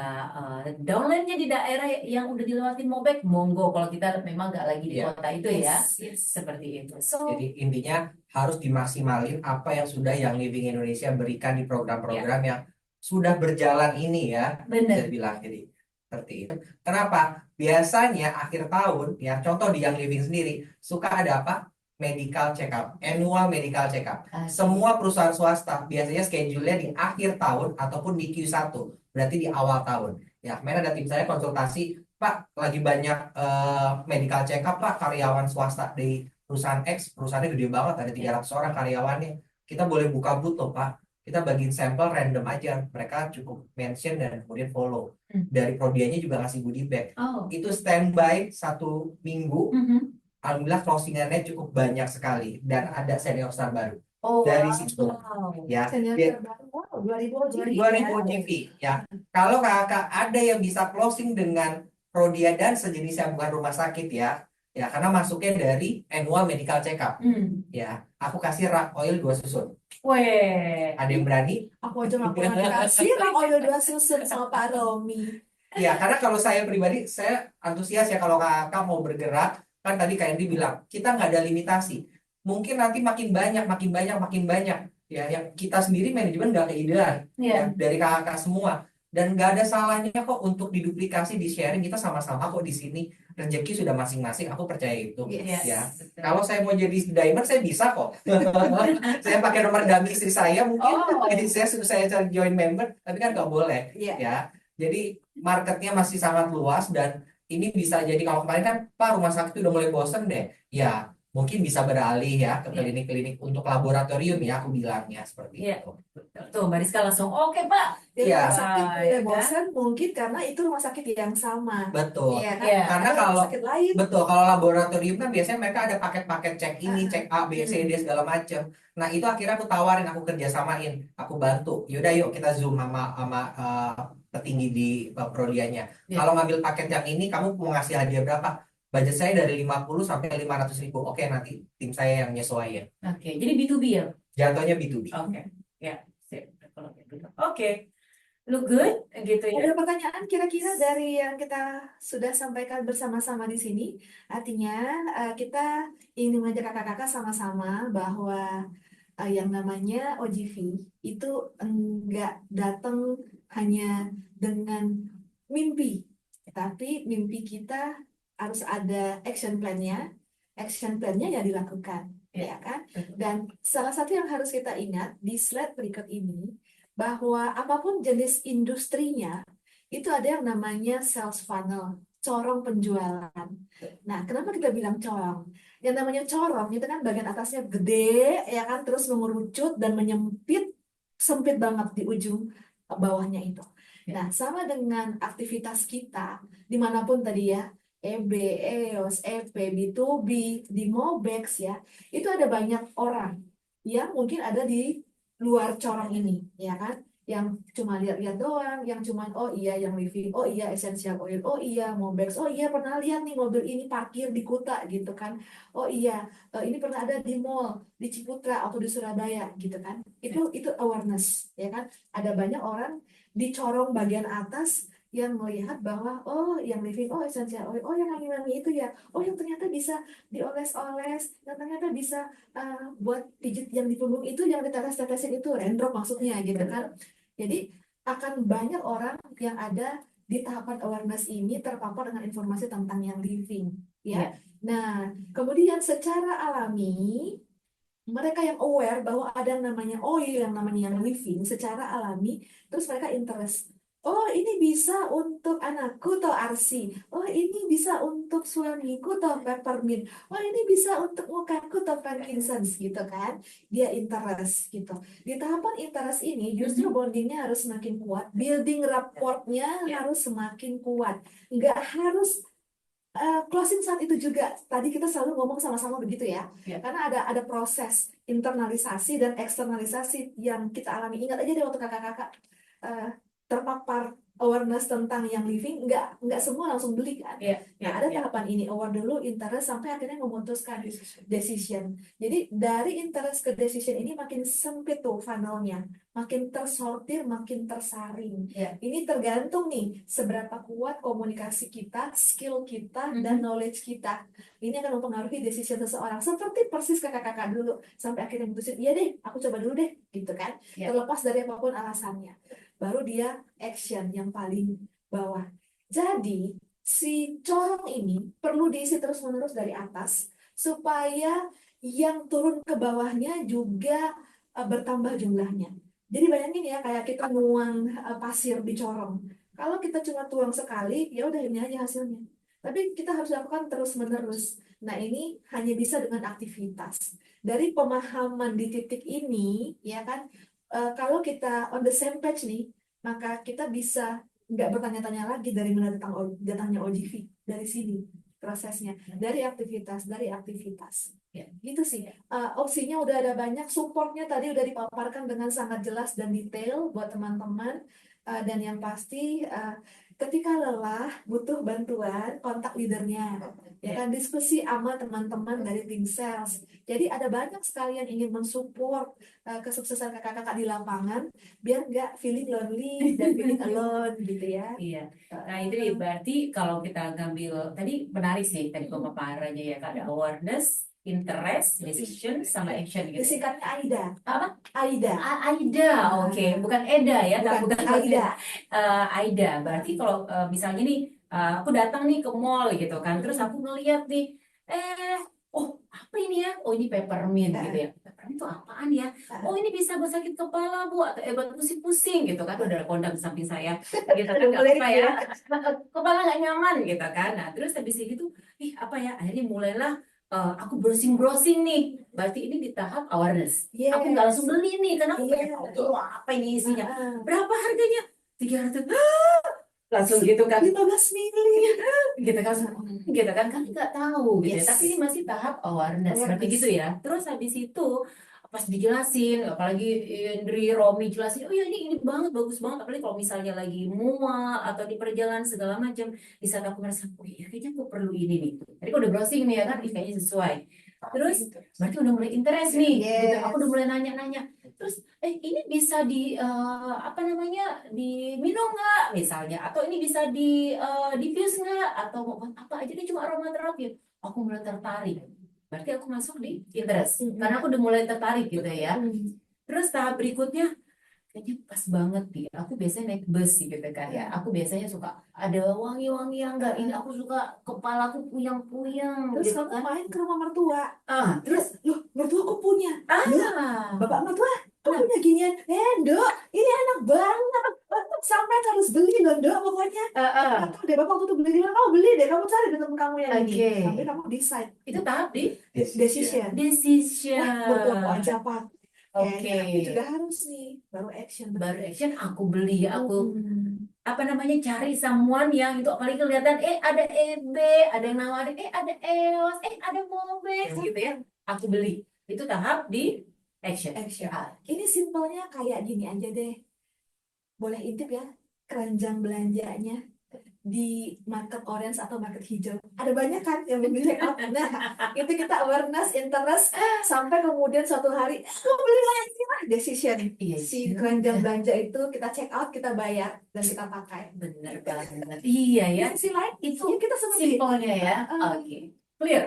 downline-nya di daerah yang udah dilewatin Mobek, monggo. Kalau kita memang nggak lagi di Iya. kota itu ya, Yes. seperti itu. So Jadi intinya harus dimaksimalin apa yang sudah Young Living Indonesia berikan di program-program yang sudah berjalan ini ya. benar. Saya bilang jadi seperti itu. Kenapa? Biasanya akhir tahun ya, contoh di Young Living sendiri suka ada apa? Medical check up, annual medical check up. Semua perusahaan swasta biasanya schedule-nya di akhir tahun ataupun di Q1, berarti di awal tahun. Ya, kemarin ada tim saya konsultasi, Pak, lagi banyak medical check up Pak, karyawan swasta di perusahaan X, perusahaannya gede banget, ada 300 orang karyawannya. Kita boleh buka booth loh Pak. Kita bagiin sampel random aja. Mereka cukup mention dan kemudian follow. Dari Prodianya juga ngasih goodie bag. Oh. Itu standby 1 minggu. Mhm. Alhamdulillah closingannya cukup banyak sekali. Dan ada senior star baru. Oh, Dari situ. wow. Ya, Senior dia- terbaru, wow, 2000 OGV. 2000 GV ya. Kalau kakak ada yang bisa closing dengan Prodia dan sejenisnya bukan rumah sakit ya. Ya, karena masuknya dari annual medical check up. Ya, aku kasih rak oil 2 susun. Weh. Ada yang berani? Aku aja nggak pernah dikasih rak oil 2 susun sama Pak Romi. Ya, karena kalau saya pribadi, saya antusias ya kalau kakak mau bergerak. Kan tadi Kak Endi bilang, kita nggak ada limitasi. Mungkin nanti makin banyak, makin banyak, makin banyak. Ya, yang kita sendiri manajemen nggak keidean. Ya, Iya. dari kakak semua. Dan nggak ada salahnya kok untuk diduplikasi, di sharing. Kita sama-sama kok di sini. Rezeki sudah masing-masing, aku percaya itu. Yes. Ya. Betul. Kalau saya mau jadi diamond, saya bisa kok. Saya pakai nomor dummy istri saya mungkin. Oh. Jadi saya cari join member, tapi kan nggak boleh. Iya. Ya. Jadi marketnya masih sangat luas dan ini bisa jadi kalau kemarin kan Pak rumah sakit udah mulai bosen deh. Ya, mungkin bisa beralih ya ke Iya. klinik-klinik untuk laboratorium ya aku bilangnya seperti Iya. itu. Tuh, Mbak Rizka langsung, oke Pak. Di Iya. rumah sakit Ah, mulai ya kan? bosan mungkin karena itu rumah sakit yang sama. Betul. Iya kan? Iya. Karena Ada rumah kalau sakit lain. betul kalau laboratorium kan biasanya mereka ada paket-paket cek ini, cek A, B, C, D segala macam. Nah, itu akhirnya aku tawarin, aku kerjasamain, aku bantu. Yaudah yuk kita Zoom sama petinggi di Prodianya. Iya. Kalau ngambil paket yang ini kamu mau ngasih hadiah berapa? Budget saya dari 50 sampai 500 ribu. Oke, nanti tim saya yang nyesuaiin. Oke, jadi B2B ya? Jatuhnya B2B. Oke, ya, sip. Kalau kayak gitu. Oke, look good gitu ya. Ada pertanyaan kira-kira dari yang kita sudah sampaikan bersama-sama di sini. Artinya kita ingin mengajak kakak-kakak sama-sama bahwa yang namanya OGV itu enggak datang hanya dengan mimpi, tapi mimpi kita harus ada action plan-nya. Action plan-nya ya dilakukan, Ya. ya kan? Dan salah satu yang harus kita ingat di slide berikut ini, bahwa apapun jenis industrinya, itu ada yang namanya sales funnel, corong penjualan. Nah, kenapa kita bilang corong? Yang namanya corong itu kan bagian atasnya gede, ya kan, terus mengerucut dan menyempit, sempit banget di ujung bawahnya itu. Nah, sama dengan aktivitas kita, dimanapun tadi ya, EB, EOS, EP, B2B, di Mobex ya, itu ada banyak orang yang mungkin ada di luar corong ini, ya kan? Yang cuma lihat-lihat doang, yang cuma oh iya yang living, oh iya essential oil, oh iya Mobex, oh iya pernah lihat nih mobil ini parkir di Kuta gitu kan, oh iya ini pernah ada di mall di Ciputra atau di Surabaya gitu kan, itu awareness, ya kan? Ada banyak orang di corong bagian atas yang melihat bahwa oh yang living, oh essential oil, oh yang wangi-wangi itu ya, oh yang ternyata bisa dioles-oles, yang ternyata bisa buat pijit yang di punggung itu, yang ditetes-tetesin itu raindrop maksudnya gitu kan. Jadi akan banyak orang yang ada di tahapan awareness ini terpapar dengan informasi tentang yang living ya. Nah, kemudian secara alami mereka yang aware bahwa ada yang namanya oil, yang namanya yang living secara alami, terus mereka interest. Oh, ini bisa untuk anakku atau RC. Oh, ini bisa untuk suamiku toh peppermint. Wah, ini bisa untuk mukaku toh frankincense gitu kan. Dia interest gitu. Di tahapan interest ini justru Mhm. bondingnya harus semakin kuat, building rapportnya Ya. harus semakin kuat. Nggak harus closing saat itu juga. Tadi kita selalu ngomong sama-sama begitu ya. Ya. Karena ada proses internalisasi dan eksternalisasi yang kita alami. Ingat aja deh waktu kakak-kakak eh, terpapar awareness tentang yang living, nggak semua langsung beli kan. Ya. Nah, Ya. ada Ya. tahapan ini, aware dulu, interest, sampai akhirnya memutuskan decision. Jadi dari interest ke decision ini makin sempit tuh funnelnya, makin tersortir, makin tersaring. Ya. Ini tergantung nih seberapa kuat komunikasi kita, skill kita, dan knowledge kita. Ini akan mempengaruhi decision seseorang. Seperti persis kakak-kakak dulu, sampai akhirnya mutusin, iya deh, aku coba dulu deh, gitu kan. Ya. Terlepas dari apapun alasannya. Baru dia action yang paling bawah. Jadi, si corong ini perlu diisi terus-menerus dari atas, supaya yang turun ke bawahnya juga bertambah jumlahnya. Jadi bayangin ya, kayak kita nuang pasir di corong. Kalau kita cuma tuang sekali, ya udah ini aja hasilnya. Tapi kita harus lakukan terus-menerus. Nah, ini hanya bisa dengan aktivitas. Dari pemahaman di titik ini, ya kan, kalau kita on the same page nih, maka kita bisa nggak bertanya-tanya lagi dari mana datangnya OGV. Dari sini prosesnya, dari aktivitas. Ya. Gitu sih. Opsinya udah ada banyak, supportnya tadi udah dipaparkan dengan sangat jelas dan detail buat teman-teman. Dan yang pasti, ketika lelah, butuh bantuan, kontak leadernya. Ya kan, diskusi sama teman-teman dari tim sales. Jadi ada banyak sekali yang ingin mensupport kesuksesan kakak-kakak di lapangan, biar nggak feeling lonely dan feeling alone gitu ya. Iya. Nah, itu nih, berarti kalau kita ngambil tadi menarik sih tadi pemaparannya ya, Kak, ada awareness, interest, decision, sama action gitu. Disingkatnya AIDA. Apa? AIDA. Aida, oke, bukan Eda ya, Bukan, bukan AIDA. Aida. Berarti kalau misalnya nih, aku datang nih ke mall gitu kan, terus aku ngeliat nih, oh apa ini ya? Oh ini peppermint gitu ya. Peppermint itu apaan ya? Oh ini bisa buat sakit kepala bu, atau buat pusing-pusing gitu kan. Udah ada kondang di samping saya, gitu kan nggak apa-apa ya. Kepala nggak nyaman gitu kan. Nah terus habis itu, apa ya? Akhirnya mulailah aku browsing-browsing nih. Berarti ini di tahap awareness. Aku nggak langsung beli nih, karena aku pengen tahu apa ini isinya. Berapa harganya? 300. Langsung gitu kan. 15 mili. Gitu kan, kan nggak tahu gitu ya. Yes. Tapi ini masih tahap awareness, seperti gitu ya. Terus habis itu pas dijelasin, apalagi Indri Romi jelasin, oh ya ini banget, bagus banget. Apalagi kalau misalnya lagi mual atau di perjalanan segala macam, di saat aku merasa, oh iya kayaknya aku perlu ini nih. Jadi aku udah browsing nih ya kan, kayaknya sesuai. Terus berarti udah mulai interest nih, gitu. Aku udah mulai nanya-nanya. Terus ini bisa apa namanya, diminum nggak misalnya, atau ini bisa diffuse nggak, atau mau buat apa aja, dia cuma aromaterapi. Aku mulai tertarik. Berarti aku masuk di interest, karena aku udah mulai tertarik gitu ya. Terus tahap berikutnya, kayaknya pas banget nih. Aku biasanya naik bus gitu kan ya. Aku biasanya suka ada wangi-wangi yang enggak ini. Aku suka kepalaku puyeng-puyeng Terus gitu kamu kan. main ke rumah mertua. Terus Loh, mertua aku punya. Loh, bapak mertua, aku punya ginian. Dok, ini enak banget. Sampai harus beli loh, Dok, pokoknya. Atau deh, bapak waktu itu beli, kamu beli deh, kamu cari di temen kamu yang ini. Oke. Sampai kamu decide. Itu tahap di Decision. decision. Mertua aja, Pak. Oke. Tapi juga harus nih, baru action. Baru action, aku beli, aku Hmm. apa namanya, cari someone yang itu, apalagi kelihatan ada EB, ada yang nawarin, ada EOS, ada Mobex gitu ya. Aku beli. Itu tahap di action. Action. Ini simpelnya kayak gini aja deh. Boleh intip ya, keranjang belanjanya di market orange atau market hijau. Ada banyak kan yang belum check out. Nah, itu kita awareness, interest, sampai kemudian suatu hari, aku beli lagi lah, decision. Iya, Si keranjang belanja itu kita check out, kita bayar, dan kita pakai. bener banget. Iya ya. Di sisi lain, Itu ya kita seperti simpelnya ya. Oke. Clear.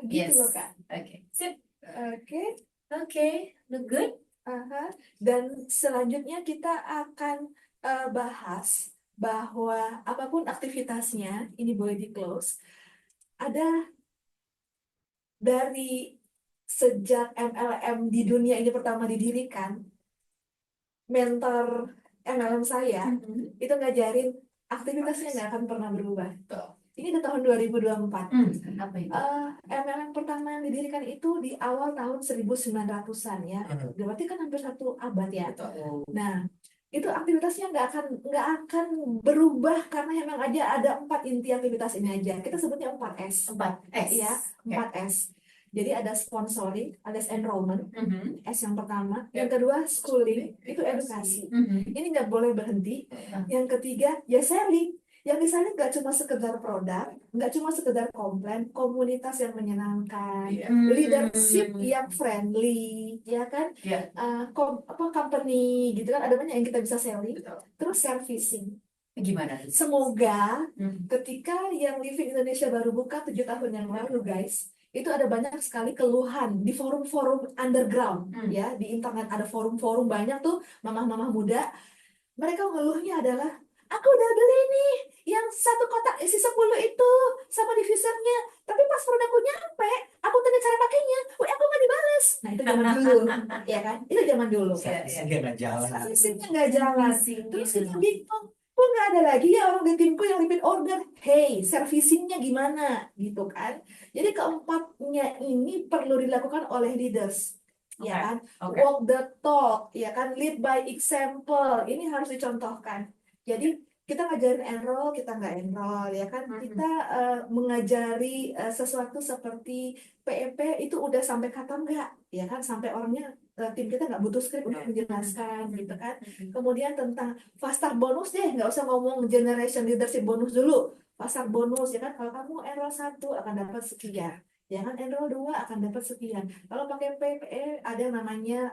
gitu Yes. loh, Kak. Oke. Sip. Oke. Oke. Look good. Dan selanjutnya kita akan bahas bahwa apapun aktivitasnya, ini boleh di close, ada dari sejak MLM di dunia ini pertama didirikan, mentor MLM saya itu ngajarin aktivitasnya nggak akan pernah berubah. Ini di tahun 2024. Apa itu? MLM pertama yang didirikan itu di awal tahun 1900-an ya. Berarti kan hampir 1 abad ya. Betul. Nah, itu aktivitasnya nggak akan berubah karena memang aja ada 4 inti aktivitas ini aja. Kita sebutnya 4S. 4S. Ya, Oke. 4S. Jadi ada sponsoring, ada enrollment, Mhm. S yang pertama. Ya. Yang kedua schooling, itu edukasi. Mhm. Ini nggak boleh berhenti. Yang ketiga ya selling. Yang di sana nggak cuma sekedar produk, nggak cuma sekedar komplain, komunitas yang menyenangkan, leadership yang friendly, ya kan? Ya. Company gitu kan ada banyak yang kita bisa selling. Betul. Terus servicing. Gimana tuh? Semoga Hmm. ketika yang Living Indonesia baru buka 7 tahun yang lalu, guys, itu ada banyak sekali keluhan di forum-forum underground, ya, di internet ada forum-forum banyak tuh, mamah-mamah muda. Mereka ngeluhnya adalah, aku udah beli nih yang 1 kotak isi 10 itu sama diffusernya, tapi pas produkku nyampe, aku tanya cara pakainya, aku nggak dibales. Nah itu zaman dulu, ya kan? Itu zaman dulu. Servicingnya nggak jalan. Servicingnya nggak jalan. Terus kita bingung, kok nggak ada lagi ya orang di timku yang repeat order? Hey, servicingnya gimana? Gitu kan? Jadi keempatnya ini perlu dilakukan oleh leaders, ya kan? Oke. Walk the talk, ya kan? Lead by example. Ini harus dicontohkan. Jadi kita ngajarin enroll, kita nggak enroll, ya kan? Kita mengajari sesuatu seperti PEP itu udah sampai kata nggak, ya kan? Sampai orangnya tim kita nggak butuh skrip untuk menjelaskan, gitu kan? Kemudian tentang fast start bonus deh, nggak usah ngomong generation leadership bonus dulu. Fast start bonus, ya kan? Kalau kamu enroll 1 akan dapat sekian. Jangan enroll 2 akan dapat sekian. Kalau pakai PPE ada yang namanya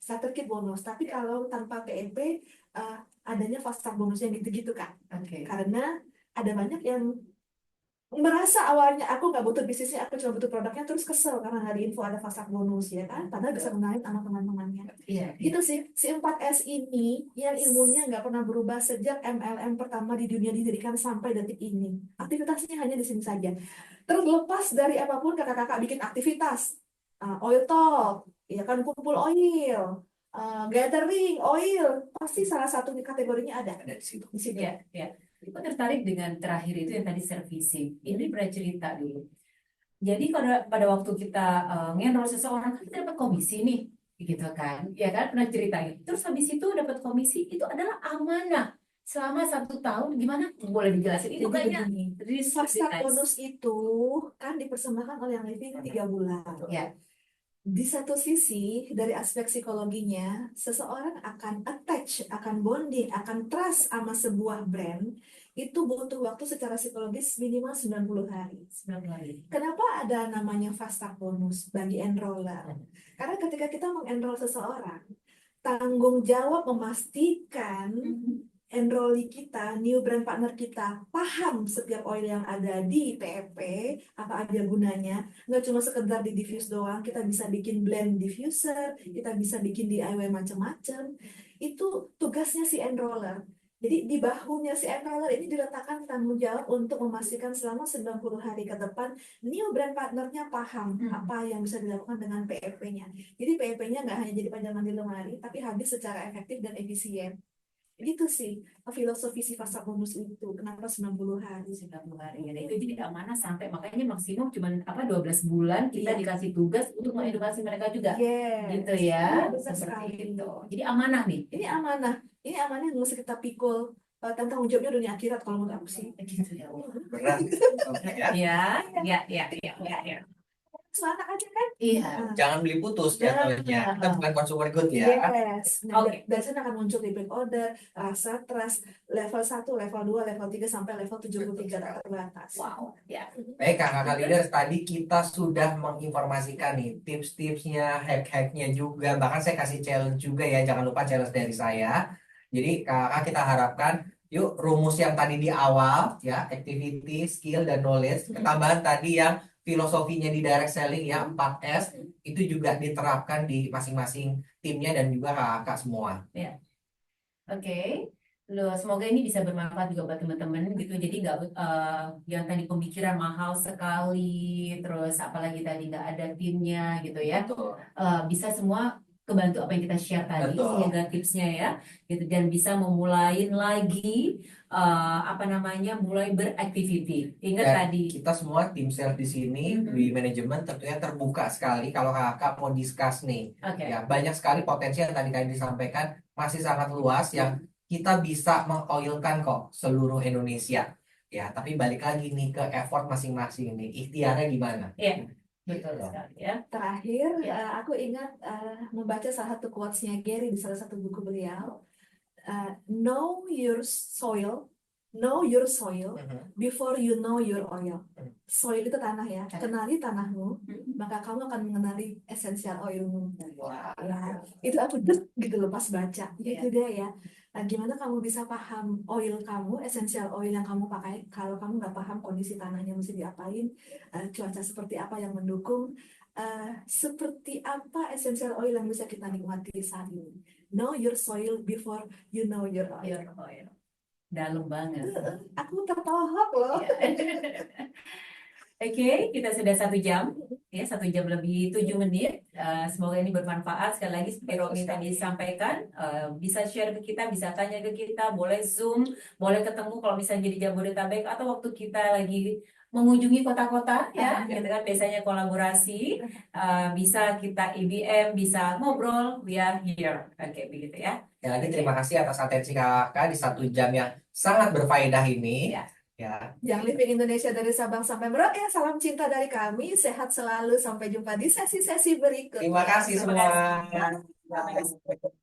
starter kit bonus. Tapi kalau tanpa PEP adanya fast start bonusnya gitu-gitu kan. Oke. Karena ada banyak yang merasa awalnya aku nggak butuh bisnisnya, aku cuma butuh produknya, terus kesel karena nggak diinfo ada fast start bonus, ya kan? Padahal bisa kenalin sama teman-temannya. Iya. Gitu sih, si 4S ini yang ilmunya nggak pernah berubah sejak MLM pertama di dunia didirikan sampai detik ini. Aktivitasnya hanya di sini saja. Terlepas dari apapun kakak-kakak bikin aktivitas, oil talk, ya kan, kumpul oil, gathering oil, pasti salah satu di kategorinya ada Ada di situ. di situ. Iya, iya. Aku tertarik dengan terakhir itu yang tadi servicing. Ini bercerita dulu. Jadi pada waktu kita ngenroll seseorang kan kita dapat komisi nih, gitu kan? Ya kan pernah ceritain. Terus habis itu dapat komisi itu adalah amanah selama 1 tahun. Gimana? Boleh dijelasin? Itu Jadi kayaknya begini, fast start bonus itu kan dipersembahkan oleh yang living 3 bulan. Ya. Di satu sisi, dari aspek psikologinya, seseorang akan attach, akan bonding, akan trust sama sebuah brand, itu butuh waktu secara psikologis minimal 90 hari. 9 hari. Kenapa ada namanya fast start bonus bagi enroller? Karena ketika kita mengenroll seseorang, tanggung jawab memastikan enrollee kita, new brand partner kita, paham setiap oil yang ada di PEP, apa aja gunanya. Nggak cuma sekedar di diffuse doang, kita bisa bikin blend diffuser, kita bisa bikin DIY macam-macam. Itu tugasnya si enroller. Jadi di bahunya si enroller ini diletakkan tanggung jawab untuk memastikan selama 90 hari ke depan, new brand partnernya paham apa yang bisa dilakukan dengan PEP-nya. Jadi PEP-nya nggak hanya jadi panjangan di lemari, tapi habis secara efektif dan efisien. Gitu sih filosofi si fast start bonus itu. Kenapa 90 hari? 90 hari. Ya, itu jadi amanah sampai makanya maksimum cuman 12 bulan kita dikasih tugas untuk mengedukasi mereka juga. Yes. Gitu ya. Benar Seperti sekali. itu. Jadi amanah nih. Ini amanah. Ini amanah yang mesti kita pikul tentang ujungnya dunia akhirat kalau menurut aku sih. Gitu ya. Berat. Ya, ya. Semangat aja kan? Iya. Jangan beli putus jatuhnya. Kita bukan consumer good ya. Yes. Nah, Oke. dari sana akan muncul repeat order, rasa trust, level 1, level 2, level 3, sampai level 73 tak terbatas. Wow. Ya. Baik, kakak leaders, tadi kita sudah menginformasikan nih tips-tipsnya, hack-hacknya juga. Bahkan saya kasih challenge juga ya, jangan lupa challenge dari saya. Jadi kakak kita harapkan, yuk rumus yang tadi di awal ya, activity, skill, dan knowledge. Ketambahan tadi yang filosofinya di direct selling ya, 4S, itu juga diterapkan di masing-masing timnya dan juga kakak semua. Oke. Loh, semoga ini bisa bermanfaat juga buat teman-teman gitu. Jadi nggak yang tadi pemikiran mahal sekali, terus apalagi tadi nggak ada timnya gitu ya. Betul. Bisa semua kebantu apa yang kita share tadi, Betul. semoga tipsnya ya, gitu, dan bisa memulai lagi apa namanya mulai beraktiviti. Ingat Dan tadi. kita semua tim sales di sini di manajemen tentunya terbuka sekali kalau kakak mau discuss nih. Oke. Ya, banyak sekali potensi yang tadi kalian disampaikan masih sangat luas yang kita bisa mengoilkan kok seluruh Indonesia. Ya, tapi balik lagi nih ke effort masing-masing nih. Ikhtiarnya gimana? Iya, betul Ya. sekali ya. Terakhir, Ya. aku ingat membaca salah satu quotes-nya Gary di salah satu buku beliau. Know your soil, know your soil before you know your oil. Soil itu tanah ya. Kenali tanahmu, maka kamu akan mengenali essential oilmu. Wah. Ya, itu aku dek gitu loh pas baca. Ya Iya. juga ya. Nah, gimana kamu bisa paham oil kamu, essential oil yang kamu pakai, kalau kamu nggak paham kondisi tanahnya mesti diapain, cuaca seperti apa yang mendukung, seperti apa essential oil yang bisa kita nikmati saat ini. Know your soil before you know your oil. Your oil. Dalam banget. Aku tertohok loh. Ya. Oke, kita sudah 1 jam, ya 1 jam lebih 7 menit. Semoga ini bermanfaat. Sekali lagi, seperti Romi tadi sampaikan, bisa share ke kita, bisa tanya ke kita, boleh Zoom, boleh ketemu kalau misalnya di Jabodetabek atau waktu kita lagi mengunjungi kota-kota, ya, gitu kan biasanya kolaborasi, bisa kita IBM, bisa ngobrol, we are here, oke, begitu ya. Ya, lagi terima kasih atas atensi kakak di 1 jam yang sangat berfaedah ini. Ya. Ya. Yang Living Indonesia dari Sabang sampai Merauke, salam cinta dari kami, sehat selalu, sampai jumpa di sesi-sesi berikutnya. Terima kasih Terima semua. kasih.